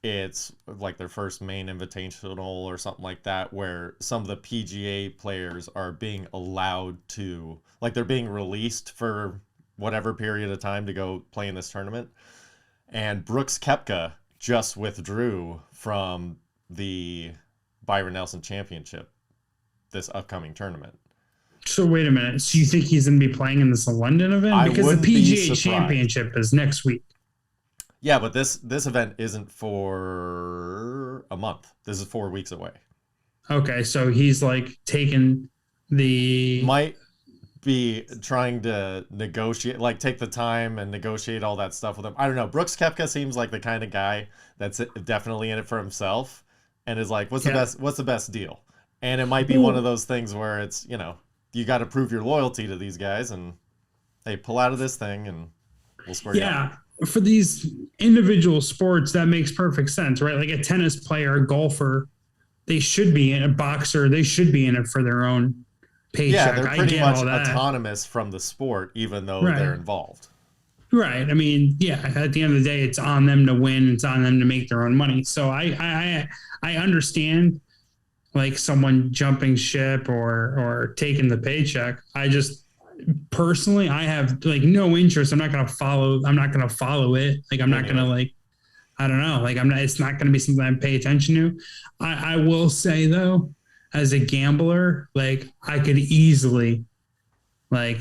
It's like their first main invitational or something like that, where some of the PGA players are being allowed to, like, they're being released for whatever period of time to go play in this tournament. And Brooks Koepka just withdrew from the Byron Nelson Championship, this upcoming tournament. So wait a minute. So you think he's going to be playing in this London event? Because the PGA Championship is next week. Yeah, but this event isn't for a month. This is 4 weeks away. Okay, so he's like taking the... Might be trying to negotiate, like take the time and negotiate all that stuff with him. I don't know. Brooks Koepka seems like the kind of guy that's definitely in it for himself and is like, what's the best deal? And it might be one of those things where it's, you got to prove your loyalty to these guys, and they pull out of this thing and we'll square you out. For these individual sports, that makes perfect sense, right? Like a tennis player, a golfer, they should be in a boxer. They should be in it for their own paycheck. Yeah, they're pretty much autonomous from the sport, even though they're involved. Right. I mean, yeah, at the end of the day, it's on them to win. It's on them to make their own money. So I understand like someone jumping ship or taking the paycheck. I just, personally, I have like no interest. I'm not going to follow it. Like, I'm not going to like, I don't know. Like, it's not going to be something I pay attention to. I will say though, as a gambler, like I could easily like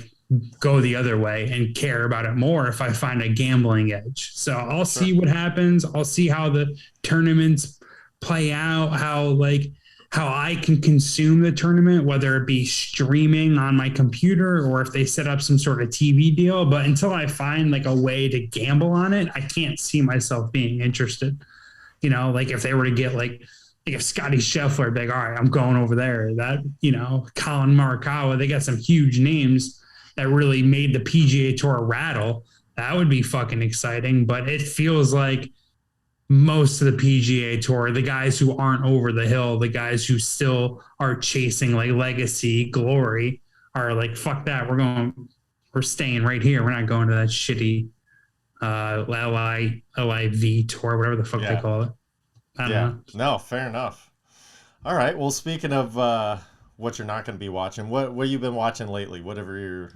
go the other way and care about it more if I find a gambling edge. So I'll see what happens. I'll see how the tournaments play out, how I can consume the tournament, whether it be streaming on my computer or if they set up some sort of TV deal. But until I find like a way to gamble on it, I can't see myself being interested. Like if they were to get like if Scotty Scheffler, like, all right, I'm going over there. That, Colin Morikawa, they got some huge names that really made the PGA Tour rattle. That would be fucking exciting. But it feels like most of the PGA Tour, the guys who aren't over the hill, the guys who still are chasing like legacy glory, are like, fuck that. We're staying right here. We're not going to that shitty LIV tour, whatever the fuck they call it. I don't know. No, fair enough. All right. Well, speaking of what you're not going to be watching, what you been watching lately? What are your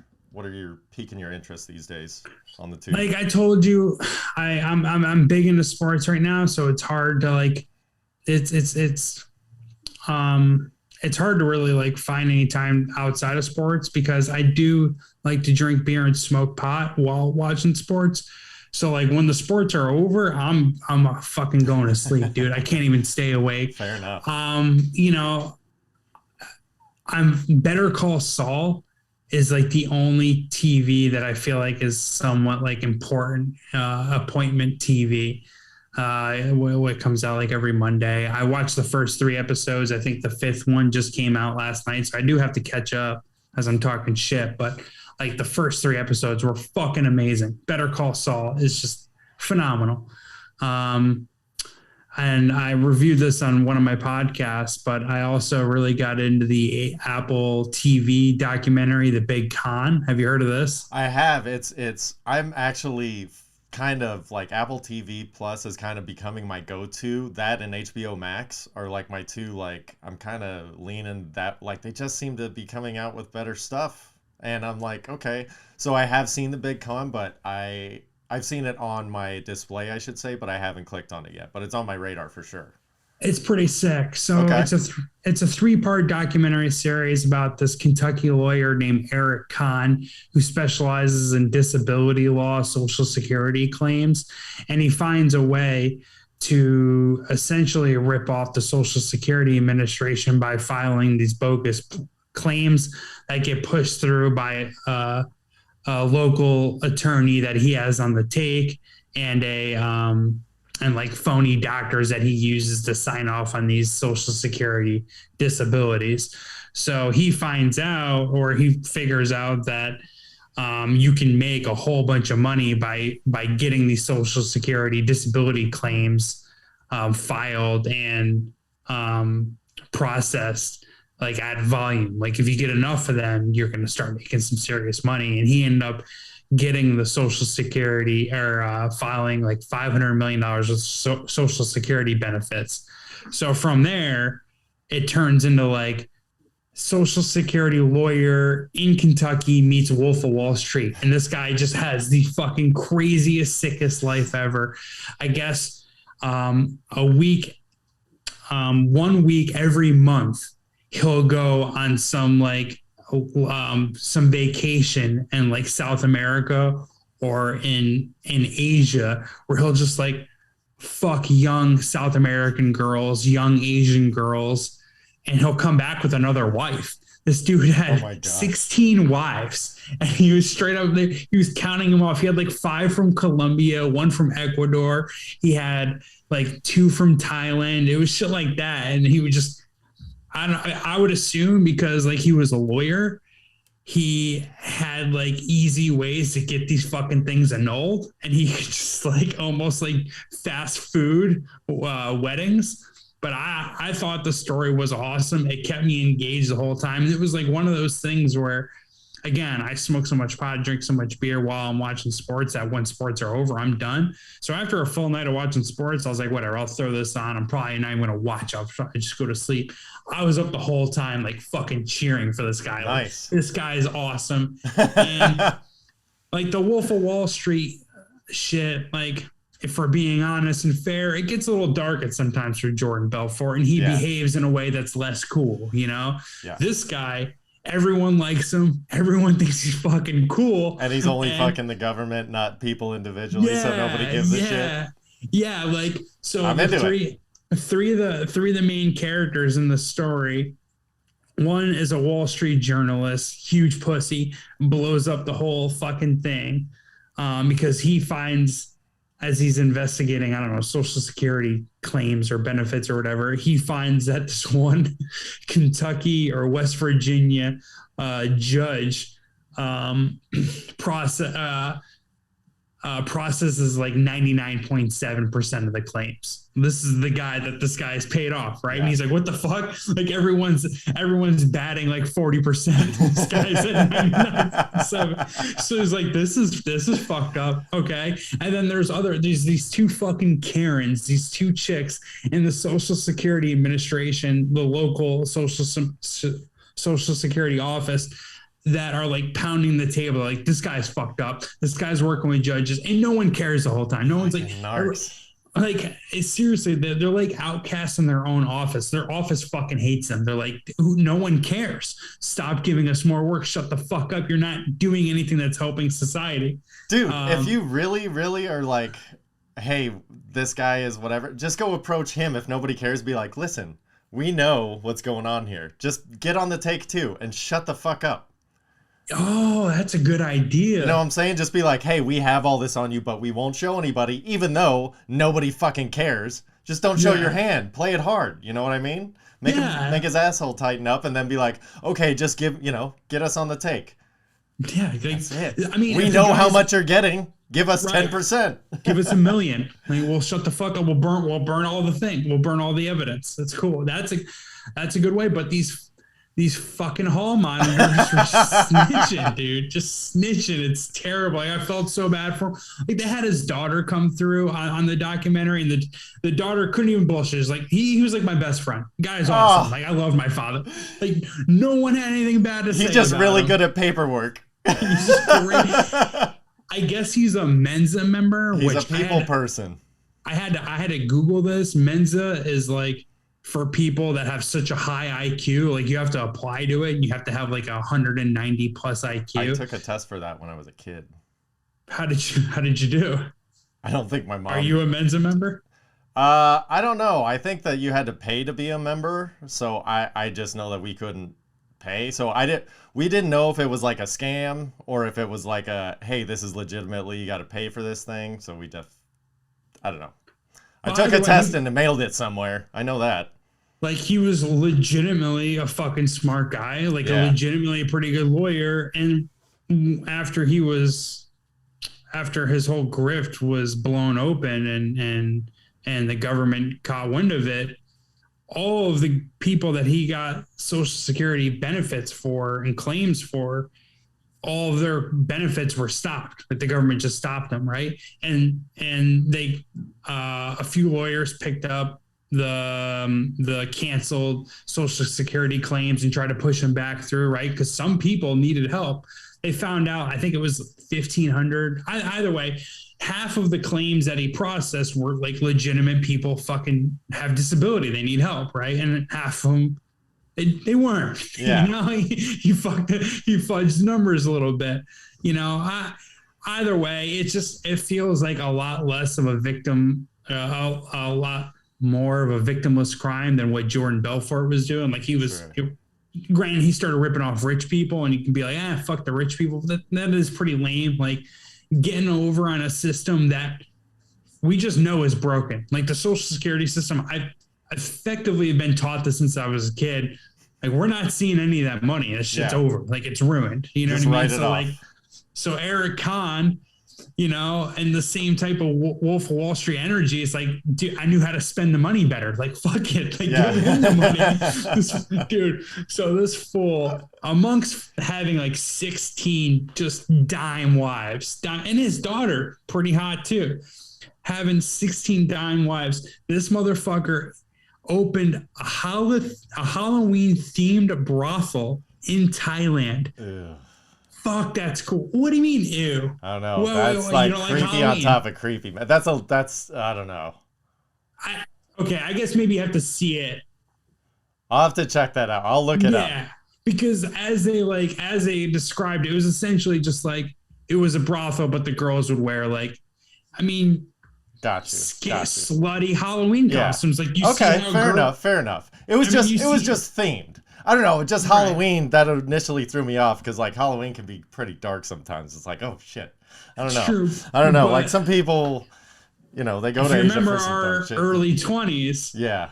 piquing your interest these days on the tube? Like I told you, I'm big into sports right now, so it's hard to like it's hard to really like find any time outside of sports, because I do like to drink beer and smoke pot while watching sports. So like when the sports are over, I'm fucking going to sleep, dude. I can't even stay awake. Fair enough. I'm Better Call Saul is like the only TV that I feel like is somewhat like important appointment TV. What comes out like every Monday. I watched the first 3 episodes. I think the 5th one just came out last night, so I do have to catch up as I'm talking shit. But like the first 3 episodes were fucking amazing. Better Call Saul is just phenomenal. and I reviewed this on one of my podcasts, but I also really got into the Apple TV documentary, The Big Con. Have you heard of this? I have. I'm actually kind of like Apple TV Plus is kind of becoming my go-to. That and HBO Max are like my two, like I'm kind of leaning that, like they just seem to be coming out with better stuff. And I'm like, okay. So I have seen The Big Con, but I've seen it on my display, I should say, but I haven't clicked on it yet. But it's on my radar for sure. It's pretty sick. So Okay. it's a 3-part documentary series about this Kentucky lawyer named Eric Conn, who specializes in disability law, Social Security claims, and he finds a way to essentially rip off the Social Security Administration by filing these bogus claims that get pushed through by a local attorney that he has on the take, and and like phony doctors that he uses to sign off on these Social Security disabilities. So he finds out, or he figures out that you can make a whole bunch of money by getting these Social Security disability claims filed and processed like at volume. Like if you get enough of them, you're going to start making some serious money. And he ended up getting the Social Security or filing like $500 million of Social Security benefits. So from there, it turns into like Social Security lawyer in Kentucky meets Wolf of Wall Street. And this guy just has the fucking craziest, sickest life ever. I guess one week every month, he'll go on some like some vacation in like South America or in Asia, where he'll just like fuck young South American girls, young Asian girls, and he'll come back with another wife. This dude had 16 wives, and he was straight up there. He was counting them off. He had like 5 from Colombia, 1 from Ecuador. He had like 2 from Thailand. It was shit like that. And he would just, I would assume because like he was a lawyer, he had like easy ways to get these fucking things annulled, and he could just like almost like fast food weddings. But I thought the story was awesome. It kept me engaged the whole time. It was like one of those things where, again, I smoke so much pot, drink so much beer while I'm watching sports that when sports are over, I'm done. So after a full night of watching sports, I was like, whatever, I'll throw this on. I'm probably not even going to watch. I'll just go to sleep. I was up the whole time, like fucking cheering for this guy. Nice. Like, this guy is awesome. And like the Wolf of Wall Street shit, like, if we're being honest and fair, it gets a little dark at sometimes for Jordan Belfort, and he behaves in a way that's less cool, you know? Yeah. This guy, everyone likes him. Everyone thinks he's fucking cool. And he's only fucking the government, not people individually, so nobody gives a shit. Yeah, like, so I'm the into three of the main characters in the story, one is a Wall Street journalist, huge pussy, blows up the whole fucking thing because he finds, as he's investigating, I don't know, Social Security claims or benefits or whatever, he finds that this one Kentucky or West Virginia judge processes like 99.7% of the claims. This is the guy that this guy's paid off, right? Yeah. And he's like, what the fuck? Like everyone's batting like 40%. This guy's at 99.7. So he's like, this is fucked up. Okay. And then there's these 2 fucking Karens, these 2 chicks in the Social Security Administration, the local Social Security office, that are like pounding the table. Like, this guy's fucked up. This guy's working with judges, and no one cares the whole time. No one's like, seriously, they're like outcasts in their own office. Their office fucking hates them. They're like, no one cares. Stop giving us more work. Shut the fuck up. You're not doing anything that's helping society. Dude, if you really, really are like, hey, this guy is whatever, just go approach him. If nobody cares, be like, listen, we know what's going on here. Just get on the take too and shut the fuck up. Oh, that's a good idea. You know what I'm saying? Just be like, hey, we have all this on you, but we won't show anybody, even though nobody fucking cares. Just don't show your hand. Play it hard. You know what I mean? Make his asshole tighten up, and then be like, okay, just get us on the take. Yeah, like, That's it. I mean, we know how much you're getting. Give us 10%. Give us $1 million. Like, we'll shut the fuck up. We'll burn all the thing. We'll burn all the evidence. That's cool. That's a good way. But these fucking hall monitors were just snitching, dude. Just snitching. It's terrible. Like, I felt so bad for him. Like, they had his daughter come through on the documentary, and the daughter couldn't even bullshit. Like, he was like my best friend. Guy's awesome. Like, I love my father. Like, no one had anything bad to say. He's just really him. good at paperwork. He's just great. I guess he's a Mensa member. He's a people person. I had to Google this. Mensa is like for people that have such a high IQ. Like, you have to apply to it. And you have to have like 190 plus IQ. I took a test for that when I was a kid. How did you do? I don't think my mom. Are you a Mensa member? I don't know. I think that you had to pay to be a member. So I just know that we couldn't pay. So we didn't know if it was like a scam or if it was like hey, this is legitimately, you got to pay for this thing. So I don't know. I took a test and mailed it somewhere. I know that. Like, he was legitimately a fucking smart guy, like a legitimately pretty good lawyer. And after his whole grift was blown open and the government caught wind of it, all of the people that he got Social Security benefits for and claims for, all of their benefits were stopped. Like, the government just stopped them, right? And they a few lawyers picked up the canceled Social Security claims and tried to push them back through, right? Because some people needed help. They found out, I think it was 1,500. Either way, half of the claims that he processed were like legitimate people fucking have disability. They need help, right? And half of them, they weren't. Yeah. You know, he fudged numbers a little bit. You know, either way, it feels like a lot less of a victim, a lot more of a victimless crime than what Jordan Belfort was doing. Like, he was. Sure. Granted, he started ripping off rich people, and you can be like, fuck the rich people. That is pretty lame. Like, getting over on a system that we just know is broken. Like, the Social Security system, I've effectively been taught this since I was a kid. Like, we're not seeing any of that money. That shit's over. Like, it's ruined. You know just what I mean? Write it So, off. So Eric Conn, you know, and the same type of Wolf of Wall Street energy. It's like, dude, I knew how to spend the money better. Like, fuck it. Like, give him the money. Dude, so this fool, amongst having like 16 just dime wives, and his daughter, pretty hot too, having 16 dime wives, this motherfucker opened a Halloween-themed brothel in Thailand. Ew. Fuck, that's cool. What do you mean, ew? I don't know. That's like creepy on top of creepy. That's I don't know. Okay, I guess maybe you have to see it. I'll have to check that out. I'll look it up. Yeah, because as they described it, it was essentially just like, it was a brothel, but the girls would wear like, I mean, got you. Slutty Halloween costumes. Like, you okay, fair enough. It was just themed. I don't know, just Halloween that initially threw me off because like Halloween can be pretty dark sometimes. It's like, oh shit, I don't know. True, I don't know. Like, some people, you know, they go to Asia for some our shit. early 20s. Yeah,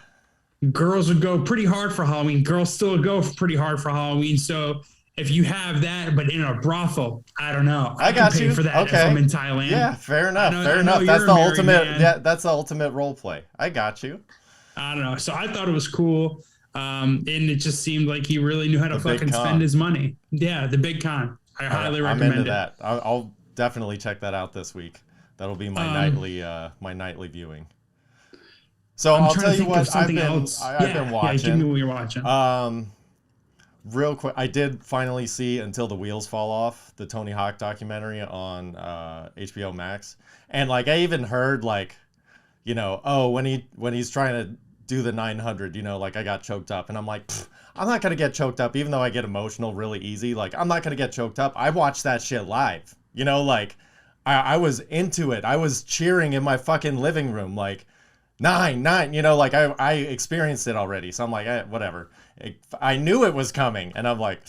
girls would go pretty hard for Halloween. Girls still go pretty hard for Halloween. So if you have that, but in a brothel, I don't know. I got can pay you for that if I'm in Thailand. Yeah, fair enough. That's the ultimate. Yeah, that's the ultimate role play. I got you. I don't know. So I thought it was cool. And it just seemed like he really knew how to fucking spend his money. Yeah, the big con. I highly recommend it. I'm into that. I'll definitely check that out this week. That'll be my nightly viewing. So I'll tell you what I've been watching. Yeah, give me what you're watching. Real quick, I did finally see Until the Wheels Fall Off, the Tony Hawk documentary on HBO Max, and like I even heard like, you know, when he's trying to do the 900, you know, like I got choked up, and I'm like, I'm not gonna get choked up, even though I get emotional really easy. Like, I'm not gonna get choked up. I watched that shit live, you know, like I was into it. I was cheering in my fucking living room, like 9, you know, like I experienced it already. So I'm like, whatever. I knew it was coming, and I'm like,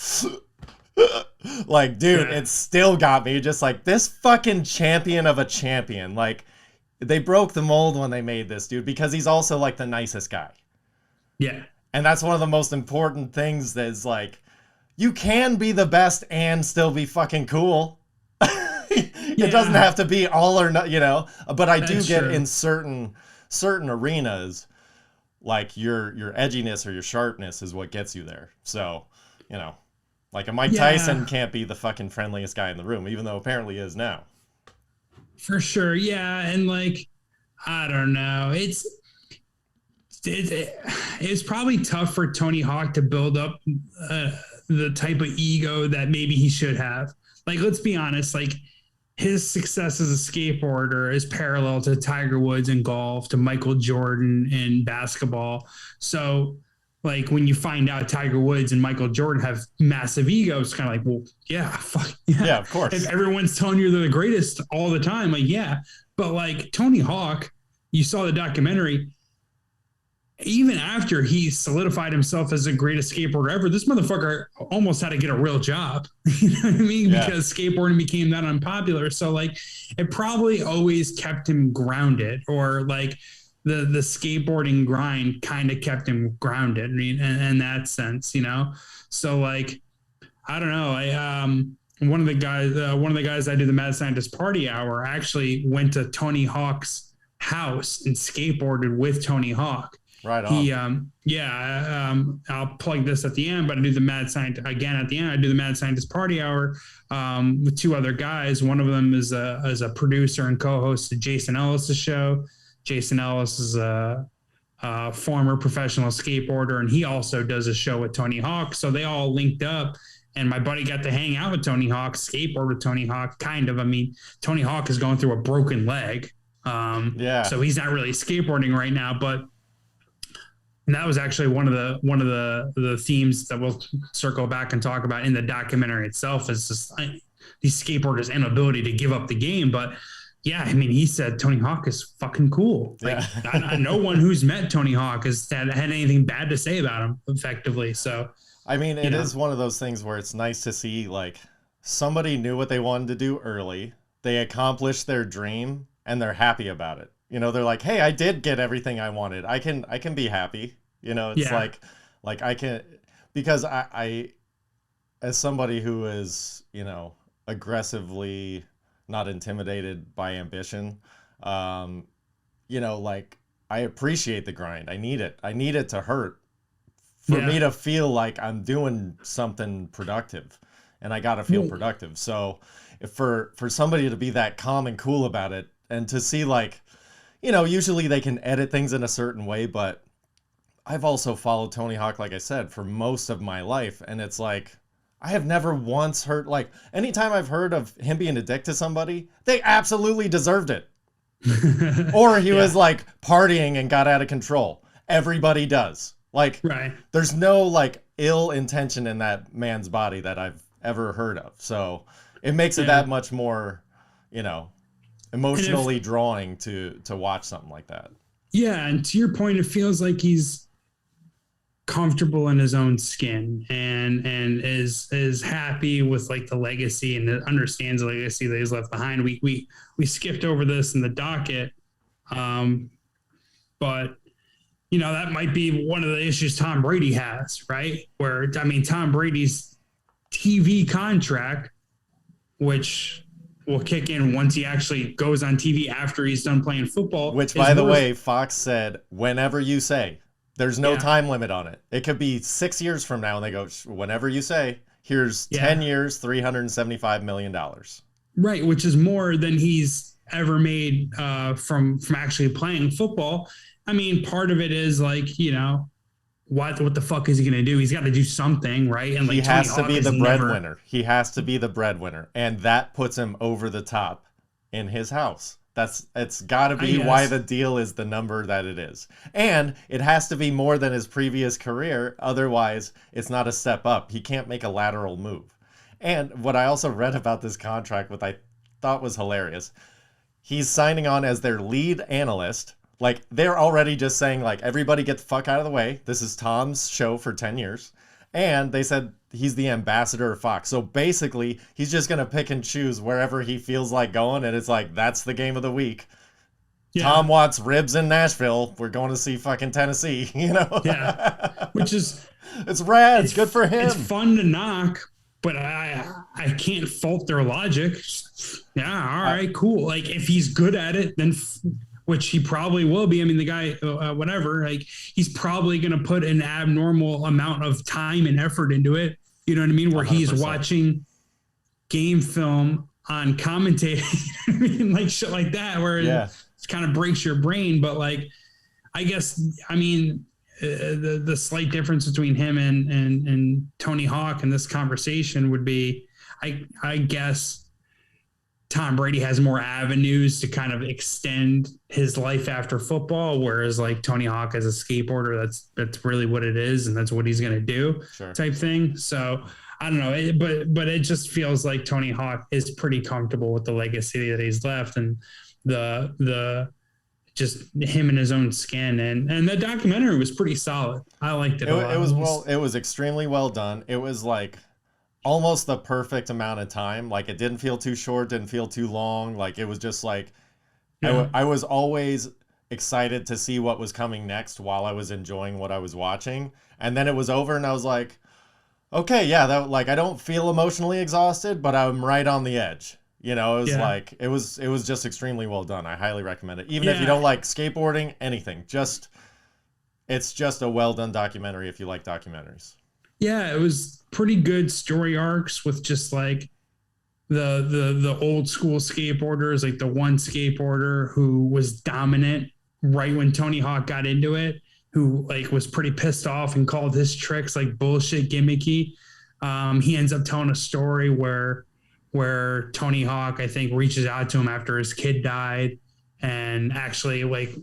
like, dude, it still got me. Just like, this fucking champion of a champion, like. They broke the mold when they made this dude, because he's also like the nicest guy. Yeah. And that's one of the most important things that is like, you can be the best and still be fucking cool. It doesn't have to be all or not, but I do get in certain arenas, like your edginess or your sharpness is what gets you there. So, like a Mike Tyson can't be the fucking friendliest guy in the room, even though apparently he is now. For sure. Yeah. And like, I don't know. It's probably tough for Tony Hawk to build up the type of ego that maybe he should have. Like, let's be honest, like his success as a skateboarder is parallel to Tiger Woods in golf, to Michael Jordan in basketball. So like when you find out Tiger Woods and Michael Jordan have massive egos, kind of like, well, yeah, fuck yeah. Yeah, of course. If everyone's telling you they're the greatest all the time, like, yeah. But like Tony Hawk, you saw the documentary, even after he solidified himself as the greatest skateboarder ever, this motherfucker almost had to get a real job. You know what I mean? Yeah. Because skateboarding became that unpopular. So like it probably always kept him grounded, or like the skateboarding grind kind of kept him grounded in that sense, So like, I don't know. One of the guys I do the Mad Scientist Party Hour actually went to Tony Hawk's house and skateboarded with Tony Hawk. Right on. I'll plug this at the end, but I do the Mad Scientist again at the end. I do the Mad Scientist Party Hour with two other guys. One of them is a producer and co-host of Jason Ellis' show. Jason Ellis is a former professional skateboarder, and he also does a show with Tony Hawk. So they all linked up, and my buddy got to hang out with Tony Hawk, skateboard with Tony Hawk, kind of. I mean, Tony Hawk is going through a broken leg. So he's not really skateboarding right now, but and that was actually one of the themes that we'll circle back and talk about in the documentary itself, is just these skateboarders' inability to give up the game. But yeah, I mean, he said Tony Hawk is fucking cool. Like, no one who's met Tony Hawk has had anything bad to say about him, effectively. So, I mean, it is one of those things where it's nice to see like somebody knew what they wanted to do early. They accomplished their dream and they're happy about it. They're like, hey, I did get everything I wanted. I can be happy. It's like I can, because I, as somebody who is, aggressively not intimidated by ambition, like I appreciate the grind. I need it. I need it to hurt for me to feel like I'm doing something productive, and I got to feel productive. So if for somebody to be that calm and cool about it, and to see like, usually they can edit things in a certain way, but I've also followed Tony Hawk, like I said, for most of my life. And it's like, I have never once heard, like, anytime I've heard of him being a dick to somebody, they absolutely deserved it. Or he was like partying and got out of control. Everybody does. Like, there's no like ill intention in that man's body that I've ever heard of. So it makes it that much more, emotionally drawing to watch something like that. Yeah, and to your point, it feels like he's comfortable in his own skin and is happy with like the legacy and understands the legacy that he's left behind. We skipped over this in the docket, but that might be one of the issues Tom Brady has, right? Where Tom Brady's TV contract, which will kick in once he actually goes on TV after he's done playing football. Which, by the way, Fox said, whenever you say. There's no time limit on it. It could be 6 years from now, and they go, whenever you say, here's 10 years, $375 million. Right, which is more than he's ever made from actually playing football. I mean, part of it is like, what the fuck is he going to do? He's got to do something, right? And like, he has to be the breadwinner. He has to be the breadwinner. And that puts him over the top in his house. It's got to be why the deal is the number that it is. And it has to be more than his previous career. Otherwise, it's not a step up. He can't make a lateral move. And what I also read about this contract, what I thought was hilarious, he's signing on as their lead analyst. Like, they're already just saying, like, everybody get the fuck out of the way. This is Tom's show for 10 years. And they said he's the ambassador of Fox. So basically, he's just going to pick and choose wherever he feels like going. And it's like, that's the game of the week. Yeah. Tom wants ribs in Nashville. We're going to see fucking Tennessee, Yeah. Which is, It's rad. It's good for him. It's fun to knock, but I can't fault their logic. Yeah, all right, cool. Like if he's good at it, then which he probably will be. I mean, the guy, whatever, like he's probably going to put an abnormal amount of time and effort into it. You know what I mean? Where 100%. He's watching game film on commentating, I mean, like shit like that, where it kind of breaks your brain. But like, I guess, I mean, the slight difference between him and Tony Hawk in this conversation would be, I guess, Tom Brady has more avenues to kind of extend his life after football, whereas like Tony Hawk as a skateboarder, that's really what it is, and that's what he's going to do, type thing. So I don't know, but it just feels like Tony Hawk is pretty comfortable with the legacy that he's left, and the just him in his own skin, and the documentary was pretty solid. I liked it. It was extremely well done. It was like almost the perfect amount of time. Like it didn't feel too short, didn't feel too long. Like it was just like, I was always excited to see what was coming next while I was enjoying what I was watching. And then it was over and I was like, okay, yeah, that, like, I don't feel emotionally exhausted, but I'm right on the edge. You know, it was like, it was just extremely well done. I highly recommend it. Even if you don't like skateboarding, anything, it's just a well done documentary if you like documentaries. Yeah, it was pretty good story arcs with just like the old school skateboarders, like the one skateboarder who was dominant right when Tony Hawk got into it, who like was pretty pissed off and called his tricks like bullshit, gimmicky. He ends up telling a story where Tony Hawk, I think, reaches out to him after his kid died and actually like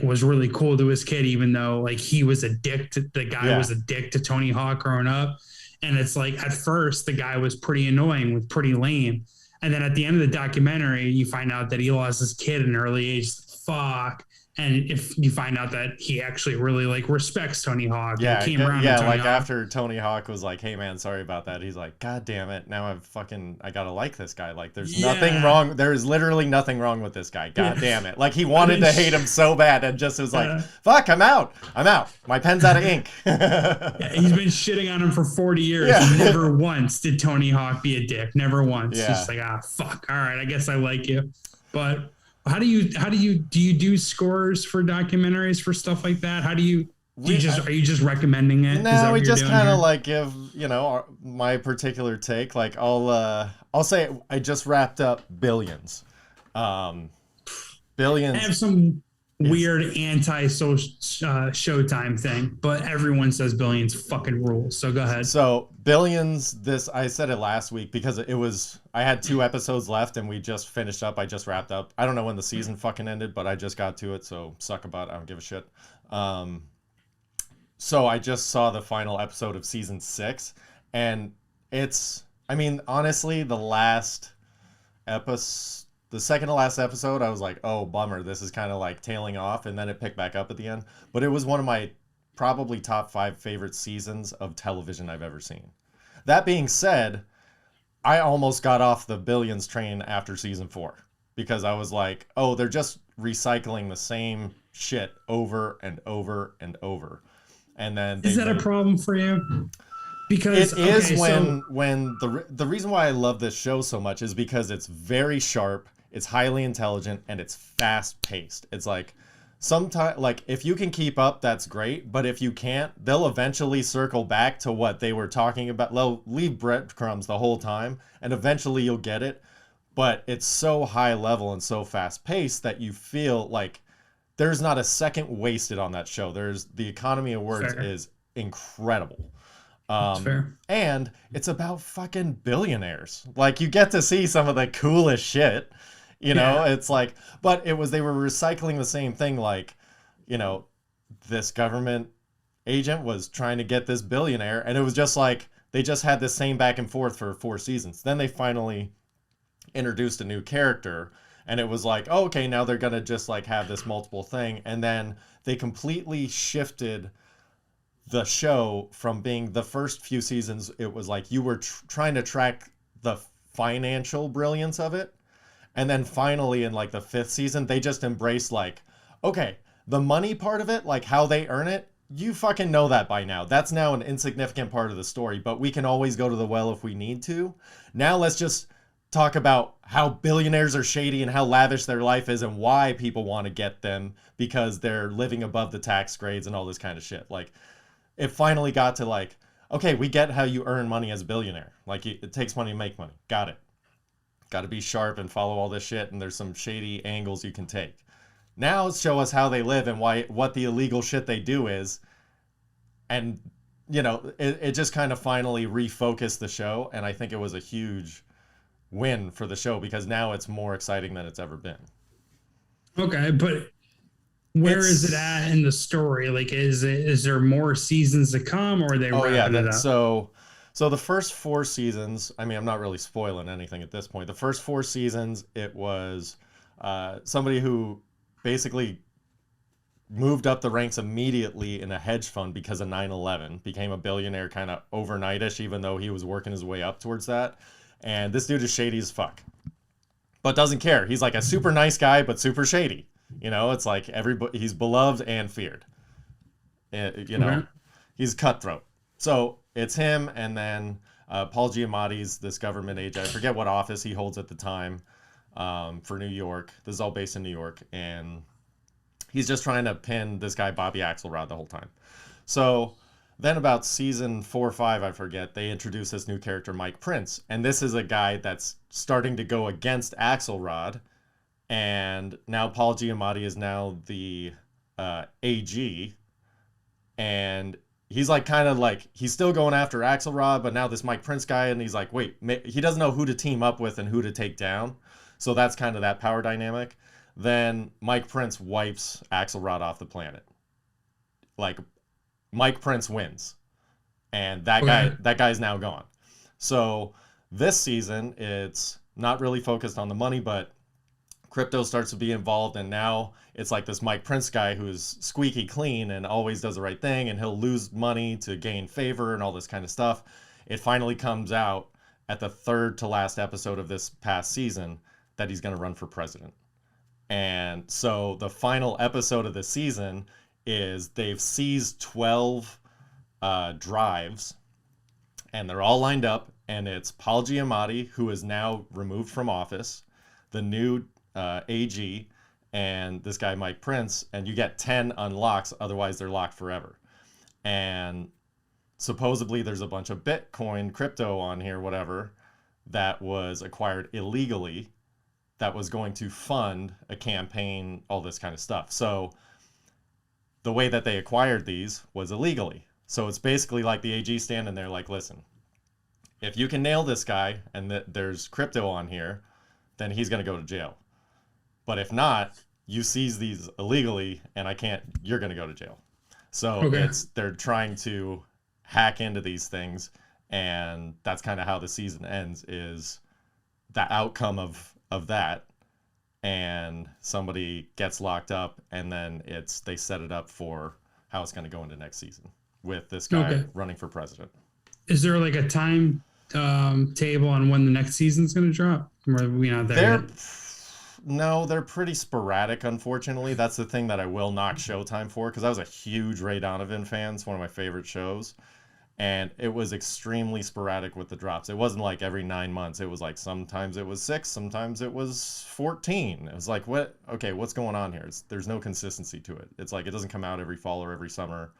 was really cool to his kid, even though like he was a dick to the guy was a dick to Tony Hawk growing up. And it's like, at first the guy was pretty annoying, was pretty lame. And then at the end of the documentary, you find out that he lost his kid at an early age. Fuck. And if you find out that he actually really like respects Tony Hawk, and came around to Tony like Hawk. After Tony Hawk was like, "Hey man, sorry about that," he's like, "God damn it, now I gotta like this guy. Like, there's nothing wrong. There is literally nothing wrong with this guy. God damn it! Like he wanted to hate him so bad, and just was like, fuck, I'm out. My pen's out of ink." He's been shitting on him for 40 years. Never once did Tony Hawk be a dick. Never once. Just like, fuck. All right, I guess I like you, but. How do you do scores for documentaries for stuff like that? How do you are you just recommending it? No, we just kind of like give, my particular take. Like I'll say I just wrapped up Billions. Billions. I have some weird anti-Showtime thing, but everyone says Billions fucking rules. So go ahead. So Billions, I said it last week because I had 2 episodes left and we just finished up. I just wrapped up. I don't know when the season fucking ended, but I just got to it. So suck about it. I don't give a shit. So I just saw the final episode of season 6 and honestly, the second to last episode, I was like, oh, bummer. This is kind of like tailing off. And then it picked back up at the end. But it was one of my probably top 5 favorite seasons of television I've ever seen. That being said, I almost got off the Billions train after season 4. Because I was like, oh, they're just recycling the same shit over and over and over. And then is that a problem for you? Because it is when the reason why I love this show so much is because it's very sharp. It's highly intelligent and it's fast paced. It's like sometimes, like if you can keep up, that's great. But if you can't, they'll eventually circle back to what they were talking about. They'll leave breadcrumbs the whole time and eventually you'll get it. But it's so high level and so fast paced that you feel like there's not a second wasted on that show. The economy of words is incredible. And it's about fucking billionaires. Like you get to see some of the coolest shit. It's like, but they were recycling the same thing. Like, this government agent was trying to get this billionaire and it was just like, they just had this same back and forth for 4 seasons. Then they finally introduced a new character and it was like, oh, okay, now they're going to just like have this multiple thing. And then they completely shifted the show from being the first few seasons. It was like you were trying to track the financial brilliance of it. And then finally in like the 5th season, they just embraced like, okay, the money part of it, like how they earn it, you fucking know that by now. That's now an insignificant part of the story, but we can always go to the well if we need to. Now let's just talk about how billionaires are shady and how lavish their life is and why people want to get them because they're living above the tax grades and all this kind of shit. Like, it finally got to like, okay, we get how you earn money as a billionaire. Like, it takes money to make money. Got it. Got to be sharp and follow all this shit, and there's some shady angles you can take. Now show us how they live and what the illegal shit they do is. And, you know, it just kind of finally refocused the show, and I think it was a huge win for the show because now it's more exciting than it's ever been. Okay, but where is it at in the story? Like, is there more seasons to come, or are they wrapping it up? So the first 4 seasons, I mean, I'm not really spoiling anything at this point. The first 4 seasons, it was somebody who basically moved up the ranks immediately in a hedge fund because of 9/11, became a billionaire kind of overnightish, even though he was working his way up towards that. And this dude is shady as fuck, but doesn't care. He's like a super nice guy, but super shady. You know, it's like he's beloved and feared. You know, he's cutthroat. So it's him, and then Paul Giamatti's this government agent. I forget what office he holds at the time for New York. This is all based in New York, and he's just trying to pin this guy Bobby Axelrod the whole time. So then about season 4 or 5, I forget, they introduce this new character, Mike Prince. And this is a guy that's starting to go against Axelrod. And now Paul Giamatti is now the AG. And he's like kind of like, he's still going after Axelrod, but now this Mike Prince guy, and he's like, wait, he doesn't know who to team up with and who to take down. So that's kind of that power dynamic. Then Mike Prince wipes Axelrod off the planet. Like, Mike Prince wins, and that guy's now gone. So this season, it's not really focused on the money, but crypto starts to be involved, and now it's like this Mike Prince guy who's squeaky clean and always does the right thing, and he'll lose money to gain favor and all this kind of stuff. It finally comes out at the 3rd to last episode of this past season that he's going to run for president. And so the final episode of the season is they've seized 12 drives, and they're all lined up, and it's Paul Giamatti, who is now removed from office, the new AG, and this guy Mike Prince, and you get 10 unlocks, otherwise they're locked forever. And supposedly there's a bunch of Bitcoin crypto on here, whatever, that was acquired illegally that was going to fund a campaign, all this kind of stuff. So the way that they acquired these was illegally. So it's basically like the AG standing there like, listen, if you can nail this guy and there's crypto on here, then he's going to go to jail. But if not, you seize these illegally and you're going to go to jail. So they're trying to hack into these things, and that's kind of how the season ends, is the outcome of that. And somebody gets locked up, and then they set it up for how it's going to go into next season with this guy running for president. Is there like a time table on when the next season's going to drop? Or are we not there yet? No, they're pretty sporadic, unfortunately. That's the thing that I will knock Showtime for, because I was a huge Ray Donovan fan. It's one of my favorite shows. And it was extremely sporadic with the drops. It wasn't like every 9 months. It was like sometimes it was 6, sometimes it was 14. It was like, what's going on here? There's no consistency to it. It's like it doesn't come out every fall or every summer.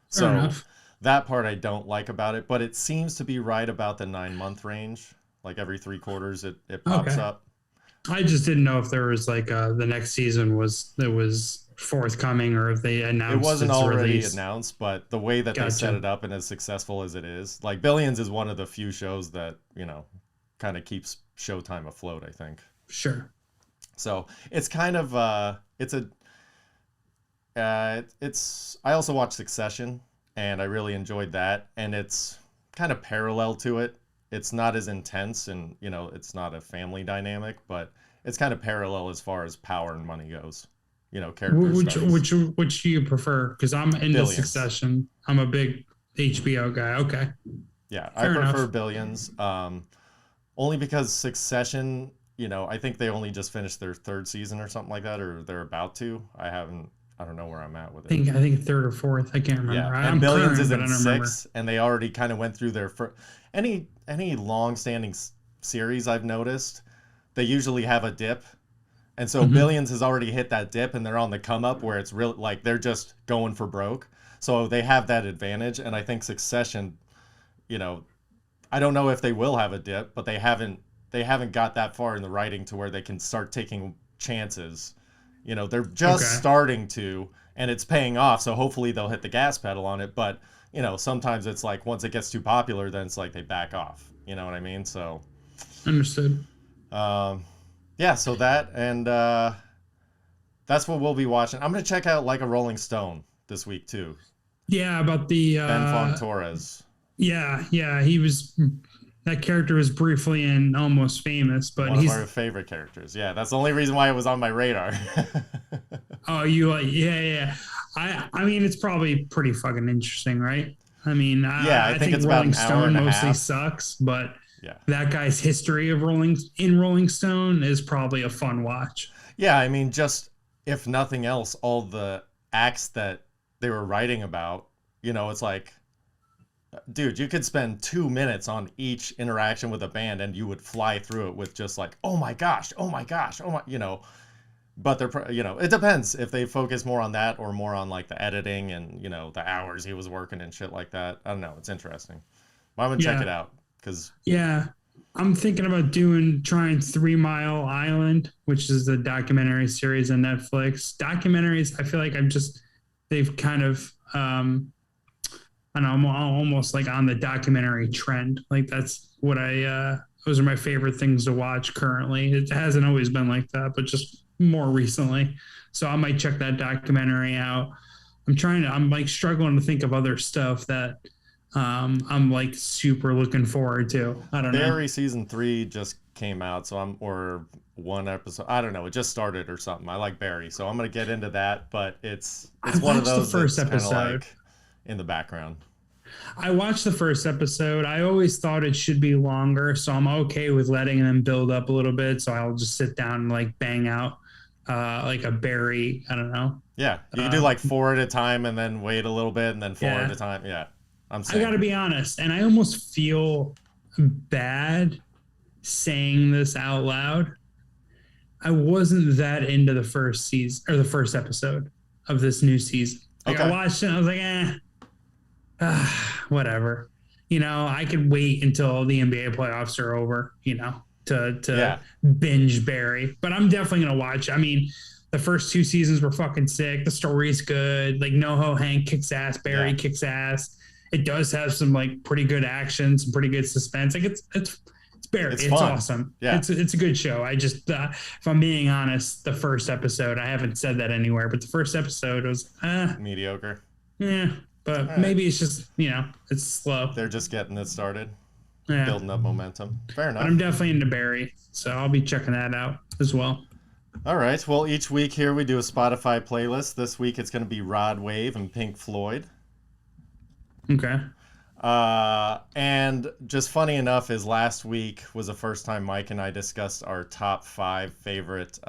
So that part I don't like about it, but it seems to be right about the 9-month range. Like every 3 quarters it pops up. I just didn't know if there was like the next season was forthcoming, or if they announced it wasn't already announced, but the way that they set it up and as successful as it is, like Billions is one of the few shows that, you know, kind of keeps Showtime afloat, I think. Sure. So it's kind of I also watched Succession, and I really enjoyed that, and it's kind of parallel to it. It's not as intense, and, you know, it's not a family dynamic, but it's kind of parallel as far as power and money goes. You know, characters. Which do you prefer? Because I'm into Billions. Succession. I'm a big HBO guy. Okay. Yeah, I prefer Billions. Only because Succession, you know, I think they only just finished their 3rd season or something like that, or they're about to. I haven't I don't know where I'm at with I it. think third or fourth. I can't remember. Yeah, and I'm Billions current, is but in I don't remember. 6, and they already kind of went through their any long-standing series I've noticed, they usually have a dip. And so Billions has already hit that dip, and they're on the come up where it's real, like they're just going for broke. So they have that advantage, and I think Succession, you know, I don't know if they will have a dip, but they haven't got that far in the writing to where they can start taking chances. You know, they're just starting to, and it's paying off. So hopefully they'll hit the gas pedal on it. But you know, sometimes it's like once it gets too popular, then it's like they back off. You know what I mean? So Understood. Yeah, so that, and that's what we'll be watching. I'm gonna check out Like a Rolling Stone this week too. Yeah, about the Ben Fong Torres. Yeah, that character was briefly in Almost Famous, but one of our favorite characters. Yeah, that's the only reason why it was on my radar. Oh, yeah. I mean, it's probably pretty fucking interesting, right? I mean, I think it's Rolling about an hour Stone and a mostly half. sucks, but Yeah. that guy's history of Rolling Stone is probably a fun watch. Yeah, I mean, just if nothing else, all the acts that they were writing about, you know, it's like, dude, you could spend 2 minutes on each interaction with a band and you would fly through it with just like, oh my gosh, you know. But they're, you know, it depends if they focus more on that or more on like the editing and, you know, the hours he was working and shit like that. I don't know. It's interesting. But I'm going to check it out because. Yeah. I'm thinking about trying 3 Mile Island, which is the documentary series on Netflix. Documentaries, I feel like they've kind of, I don't know, I'm almost like on the documentary trend. Like that's what those are my favorite things to watch currently. It hasn't always been like that, but just more recently. So I might check that documentary out. I'm like struggling to think of other stuff that I'm like super looking forward to. I don't know. Barry season 3 just came out, so or one episode. I don't know. It just started or something. I like Barry, so I'm gonna get into that. But it's one of those the first that's episode like in the background. I watched the first episode. I always thought it should be longer, so I'm okay with letting them build up a little bit. So I'll just sit down and like bang out like a Barry. I don't know. Yeah, you can do like 4 at a time and then wait a little bit and then 4 at a time. Yeah, I got to be honest, and I almost feel bad saying this out loud. I wasn't that into the first season or the first episode of this new season. Like I watched it and I was like, whatever. You know, I could wait until the NBA playoffs are over, you know, to binge Barry. But I'm definitely going to watch. I mean, the first 2 seasons were fucking sick. The story's good. Like NoHo Hank kicks ass. Barry kicks ass. It does have some like pretty good action, some pretty good suspense. Like it's Barry. It's awesome. Yeah. It's a good show. I just, if I'm being honest, the first episode, I haven't said that anywhere, but the first episode was mediocre. Yeah. But maybe it's just, you know, it's slow. They're just getting it started, building up momentum. Fair enough. But I'm definitely into Barry, so I'll be checking that out as well. All right. Well, each week here we do a Spotify playlist. This week it's going to be Rod Wave and Pink Floyd. Okay. And just funny enough is last week was the first time Mike and I discussed our top 5 favorite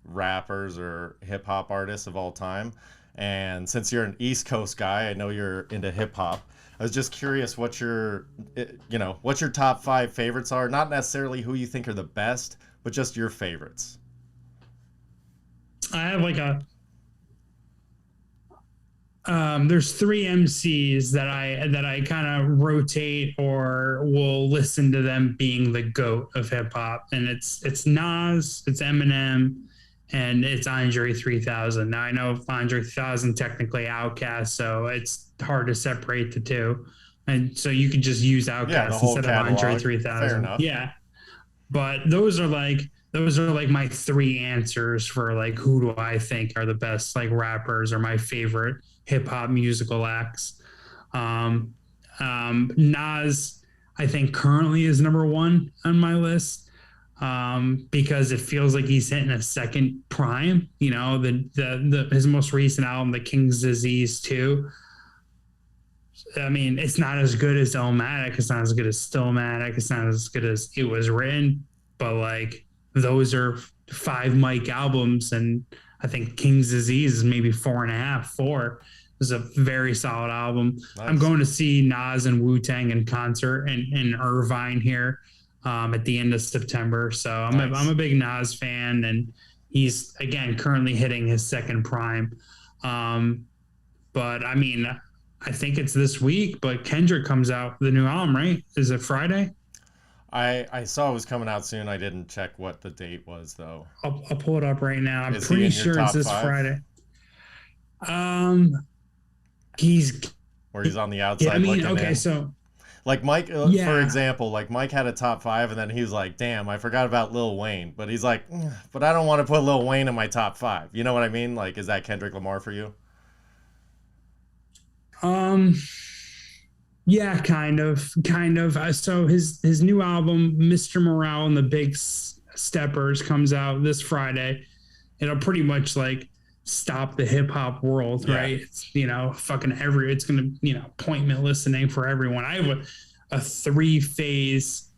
rappers or hip-hop artists of all time. And since you're an East Coast guy, I know you're into hip hop. I was just curious what your top 5 favorites are. Not necessarily who you think are the best, but just your favorites. I have like there's 3 MCs that I kind of rotate or will listen to them being the GOAT of hip hop, and it's Nas, it's Eminem, and it's Andre 3000. Now I know Andre 3000 technically Outkast, so it's hard to separate the two. And so you could just use Outkast instead of Andre 3000. Yeah. But those are like my 3 answers for like who do I think are the best like rappers or my favorite hip hop musical acts. Nas, I think currently is number 1 on my list. Because it feels like he's hitting a second prime, you know, his most recent album, The King's Disease 2. I mean, it's not as good as Illmatic. It's not as good as Stillmatic. It's not as good as It Was Written, but like those are 5 Mike albums. And I think King's Disease is maybe 4.5, 4. It's a very solid album. Nice. I'm going to see Nas and Wu-Tang in concert in Irvine here at the end of September. So I'm a big Nas fan, and he's, again, currently hitting his second prime. But I mean, I think it's this week, but Kendrick comes out with the new album, right? Is it Friday? I saw it was coming out soon. I didn't check what the date was, though. I'll pull it up right now. I'm Is pretty sure it's this 5? Friday. He's on the outside. Yeah, I mean, looking okay, in. so like Mike, for example, like Mike had a top 5, and then he was like, "Damn, I forgot about Lil Wayne." But he's like, "But I don't want to put Lil Wayne in my top 5." You know what I mean? Like, is that Kendrick Lamar for you? Yeah, kind of. So his new album, Mr. Morale and the Big Steppers, comes out this Friday. It'll pretty much like stop the hip hop world, right? It's, it's gonna, appointment listening for everyone. I have a 3-phase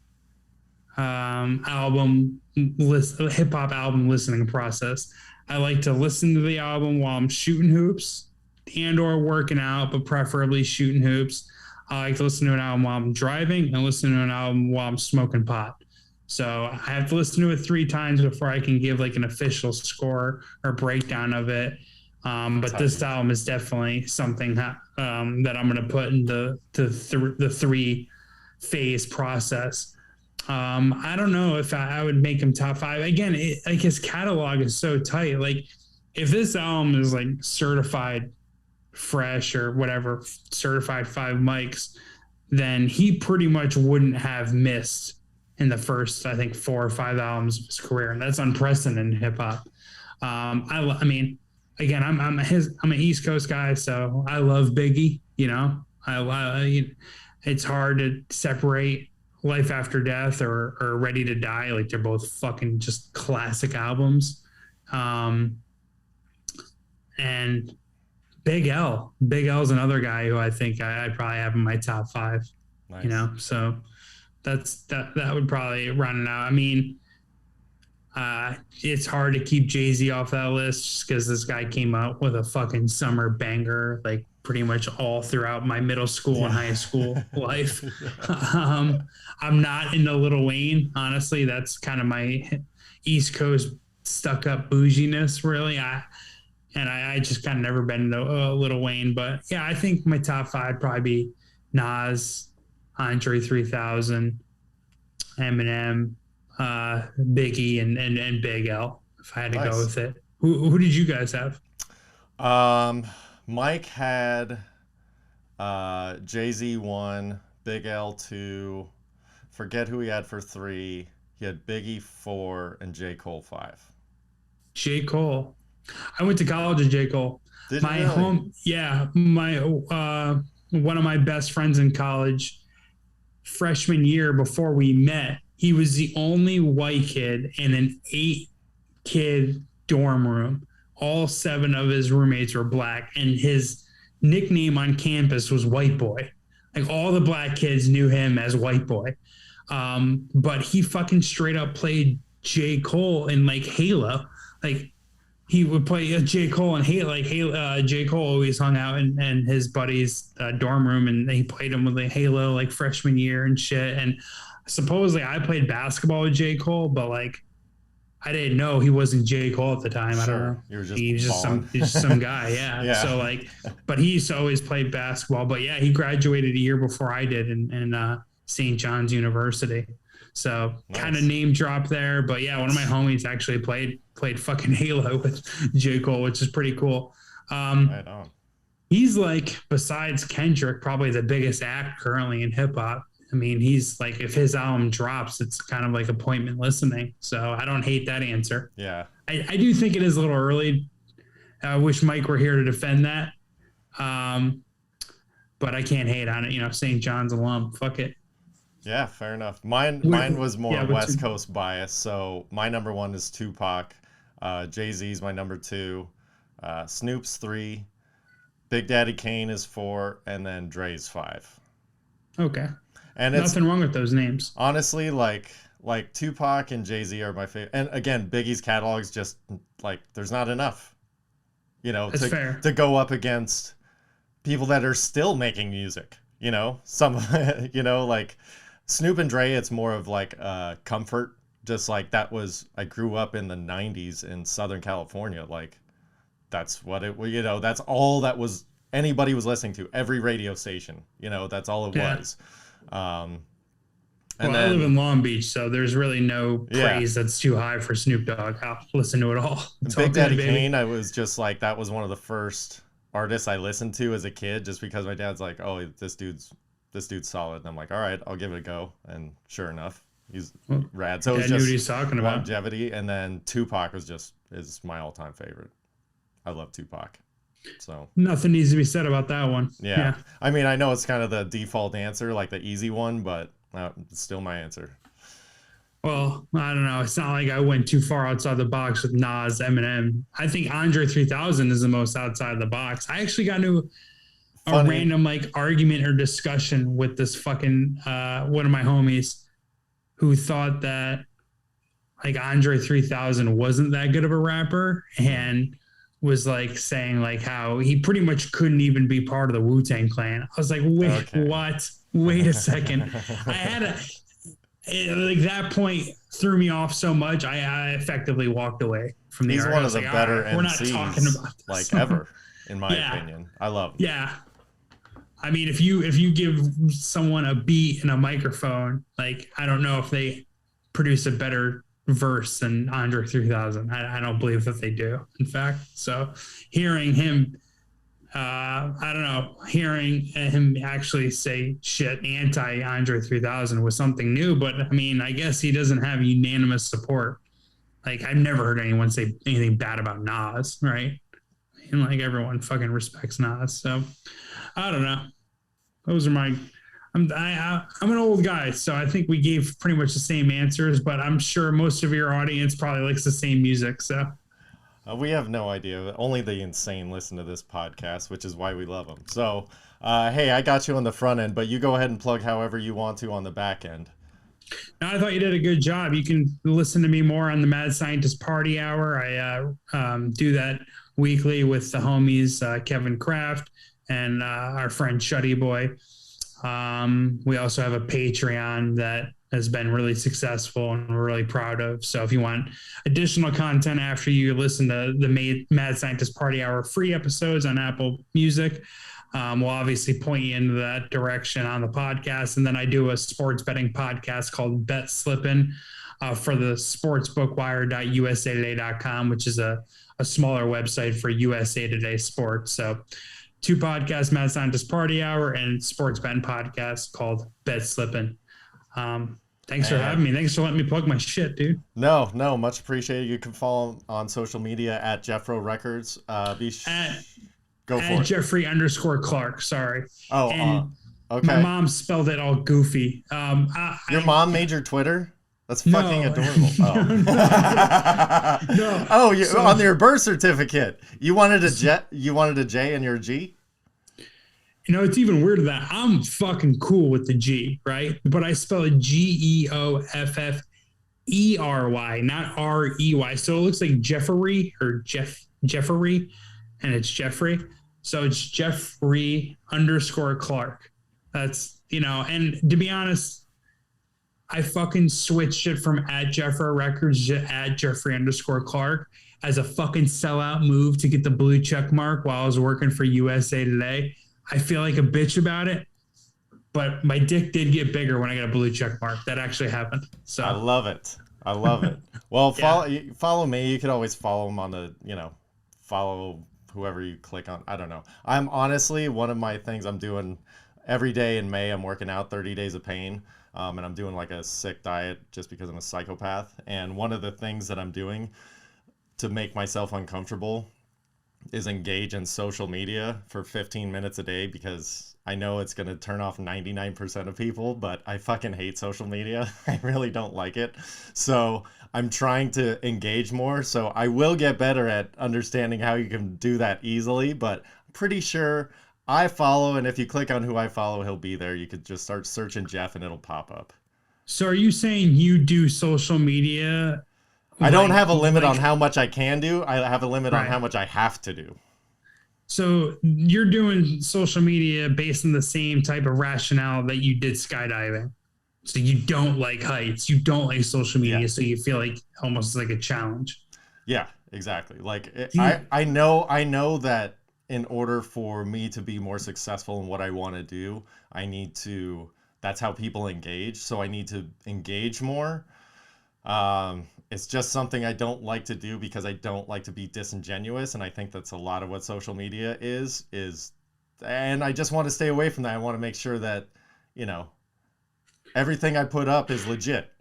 album list, hip hop album listening process. I like to listen to the album while I'm shooting hoops and or working out, but preferably shooting hoops. I like to listen to an album while I'm driving and listen to an album while I'm smoking pot. So I have to listen to it 3 times before I can give like an official score or breakdown of it. But this album is definitely something that I'm going to put in the 3-phase process. I don't know if I would make him top 5. Again, like his catalog is so tight. Like if this album is like certified fresh or whatever, certified 5 mics, then he pretty much wouldn't have missed in the first, I think, 4 or 5 albums of his career, and that's unprecedented in hip hop. I mean, again, I'm an East Coast guy, so I love Biggie. It's hard to separate Life After Death or Ready to Die. Like they're both fucking just classic albums. And Big L's another guy who I think I probably have in my top 5. Nice. So that would probably run it out. I mean, it's hard to keep Jay-Z off that list just because this guy came out with a fucking summer banger, like pretty much all throughout my middle school and high school life. I'm not into Lil Wayne, honestly. That's kind of my East Coast stuck up bouginess, really. I just kind of never been into Lil Wayne, but yeah, I think my top 5 probably be Nas, Andre 3000, Eminem, Biggie, and Big L. If I had to go with it, who did you guys have? Mike had Jay-Z 1, Big L 2. Forget who he had for 3. He had Biggie 4 and J. Cole 5. J. Cole. I went to college with J. Cole. Did you really? One of my best friends in college, freshman year before we met, he was the only white kid in an 8-kid dorm room. All 7 of his roommates were black, and his nickname on campus was White Boy. Like all the black kids knew him as White Boy. But he fucking straight up played J. Cole in like Halo. Like he would play J. Cole and Halo. J. Cole always hung out in his buddy's dorm room, and he played him with like Halo like freshman year and shit. And supposedly I played basketball with J. Cole, but like I didn't know he wasn't J. Cole at the time. Sure. I don't know. You were He was just some guy. Yeah. Yeah. So like, but he used to always play basketball. But yeah, he graduated a year before I did in St. John's University. So kind of name drop there. But yeah, one of my homies actually played fucking Halo with J. Cole, which is pretty cool. Right on. He's like, besides Kendrick, probably the biggest act currently in hip hop. I mean, he's like, if his album drops, it's kind of like appointment listening. So I don't hate that answer. Yeah. I do think it is a little early. I wish Mike were here to defend that. But I can't hate on it. St. John's alum. Fuck it. Yeah, fair enough. Mine was more West Coast bias. So my number 1 is Tupac. Jay-Z's my number 2. Snoop's 3. Big Daddy Kane is 4. And then Dre's 5. Okay. And nothing wrong with those names. Honestly, like like Tupac and Jay-Z are my favorite. And again, Biggie's catalog's just like there's not enough, That's fair. to go up against people that are still making music. Some like Snoop and Dre, it's more of like comfort. Just like I grew up in the 90s in Southern California. Like that's what it, that's all that was anybody was listening to, every radio station, that's all it was. And I live in Long Beach, so there's really no praise that's too high for Snoop Dogg. I'll listen to it all. It's Big all Daddy good, Kane, I was just like, that was one of the first artists I listened to as a kid, just because my dad's like, oh, this dude's solid. And I'm like, all right, I'll give it a go. And sure enough, he's rad. So it was knew just what he's talking about. longevity. And then Tupac is my all-time favorite. I love Tupac. So nothing needs to be said about that one. Yeah. I mean, I know it's kind of the default answer, like the easy one, but it's still my answer. Well, I don't know. It's not like I went too far outside the box with Nas, Eminem. I think Andre 3000 is the most outside the box. I actually got into a random like argument or discussion with this fucking one of my homies who thought that like Andre 3000 wasn't that good of a rapper and was like saying like how he pretty much couldn't even be part of the Wu-Tang Clan. I was like, what? Wait a second. I had like that point threw me off so much. I effectively walked away from the He's one of the better MCs, we're not talking about this. Like ever, in my opinion. I love him. Yeah. I mean, if you give someone a beat and a microphone, like I don't know if they produce a better verse than Andre 3000. I don't believe that they do, in fact. So hearing him hearing him actually say shit anti Andre 3000 was something new, but I mean, I guess he doesn't have unanimous support. Like I've never heard anyone say anything bad about Nas, right? And like everyone fucking respects Nas. So I don't know. Those are my, I'm an old guy, so I think we gave pretty much the same answers, but I'm sure most of your audience probably likes the same music. So we have no idea. Only the insane listen to this podcast, which is why we love them. So, hey, I got you on the front end, but you go ahead and plug however you want to on the back end. No, I thought you did a good job. You can listen to me more on the Mad Scientist Party Hour. I do that weekly with the homies Kevin Kraft and our friend Shuddy Boy. We also have a Patreon that has been really successful and we're really proud of. So if you want additional content after you listen to the Mad Scientist Party Hour free episodes on Apple Music, we'll obviously point you into that direction on the podcast. And then I do a sports betting podcast called Bet Slippin for the sportsbookwire.usatoday.com, which is a smaller website for USA Today sports. So 2 podcasts, Mad Scientist Party Hour and sports betting podcast called Bet Slippin. Thanks for having me. Thanks for letting me plug my shit, dude. No, much appreciated. You can follow on social media at Jeffro Records. Go for it. Jeffrey_Clark. Sorry. Oh, okay. My mom spelled it all goofy. Your mom made your Twitter? That's fucking adorable. Oh, no. On your birth certificate, you wanted a J and your G? It's even weirder that I'm fucking cool with the G, right? But I spell it Geoffrey, not Rey. So it looks like Jeffrey or Jeffrey, and it's Jeffrey. So it's Jeffrey_Clark. That's, and to be honest, I fucking switched it from at Jeffro Records to at Jeffrey_Clark as a fucking sellout move to get the blue check mark while I was working for USA Today. I feel like a bitch about it, but my dick did get bigger when I got a blue check mark. That actually happened. So I love it. Well, follow me. You could always follow them on the, follow whoever you click on. I don't know. I'm honestly, one of my things I'm doing every day in May, I'm working out 30 Days of Pain. And I'm doing like a sick diet just because I'm a psychopath. And one of the things that I'm doing to make myself uncomfortable is engage in social media for 15 minutes a day, because I know it's going to turn off 99% of people, but I fucking hate social media. I really don't like it. So I'm trying to engage more. So I will get better at understanding how you can do that easily, but I'm pretty sure I follow, and if you click on who I follow, he'll be there. You could just start searching Jeff and it'll pop up. So are you saying you do social media? I don't have a limit on how much I can do. I have a limit on Right. how much I have to do. So you're doing social media based on the same type of rationale that you did skydiving. So you don't like heights, you don't like social media, Yeah. so you feel like almost like a challenge. Yeah, exactly. Like Yeah. I know that in order for me to be more successful in what I want to do, I need to. That's how people engage. So I need to engage more. It's just something I don't like to do because I don't like to be disingenuous, and I think that's a lot of what social media is. And I just want to stay away from that. I want to make sure that, you know, everything I put up is legit.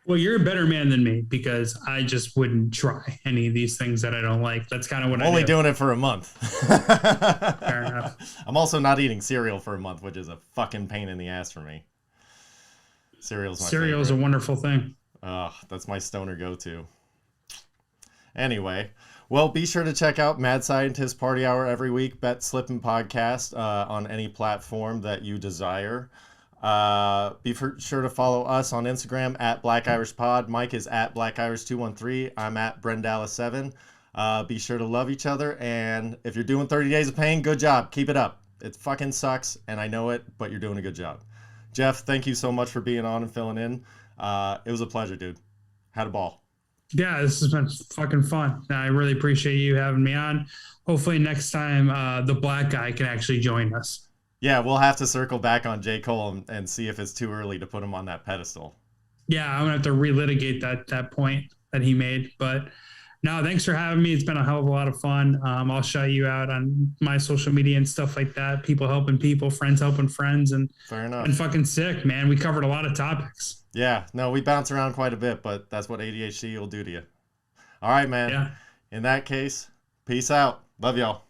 Well, you're a better man than me because I just wouldn't try any of these things that I don't like. That's kind of what I'm only do. doing it for a month. Fair enough. I'm also not eating cereal for a month, which is a fucking pain in the ass for me. Cereal's a wonderful thing. That's my stoner go-to. Anyway, well, be sure to check out Mad Scientist Party Hour every week, Slippin podcast on any platform that you desire. Be sure to follow us on Instagram at Black Irish Pod. Mike is at Black Irish 213. I'm at Brendallis7. Be sure to love each other, and if you're doing 30 Days of Pain, good job. Keep it up. It fucking sucks, and I know it, but you're doing a good job. Geoff, thank you so much for being on and filling in. It was a pleasure, dude. Had a ball. Yeah, this has been fucking fun. I really appreciate you having me on. Hopefully next time the black guy can actually join us. Yeah, we'll have to circle back on J. Cole and see if it's too early to put him on that pedestal. Yeah, I'm gonna have to relitigate that point that he made. But no, thanks for having me. It's been a hell of a lot of fun. I'll shout you out on my social media and stuff like that. People helping people, friends helping friends, and fair enough. And fucking sick, man. We covered a lot of topics. Yeah, no, we bounce around quite a bit, but that's what ADHD will do to you. All right, man. Yeah. In that case, peace out. Love y'all.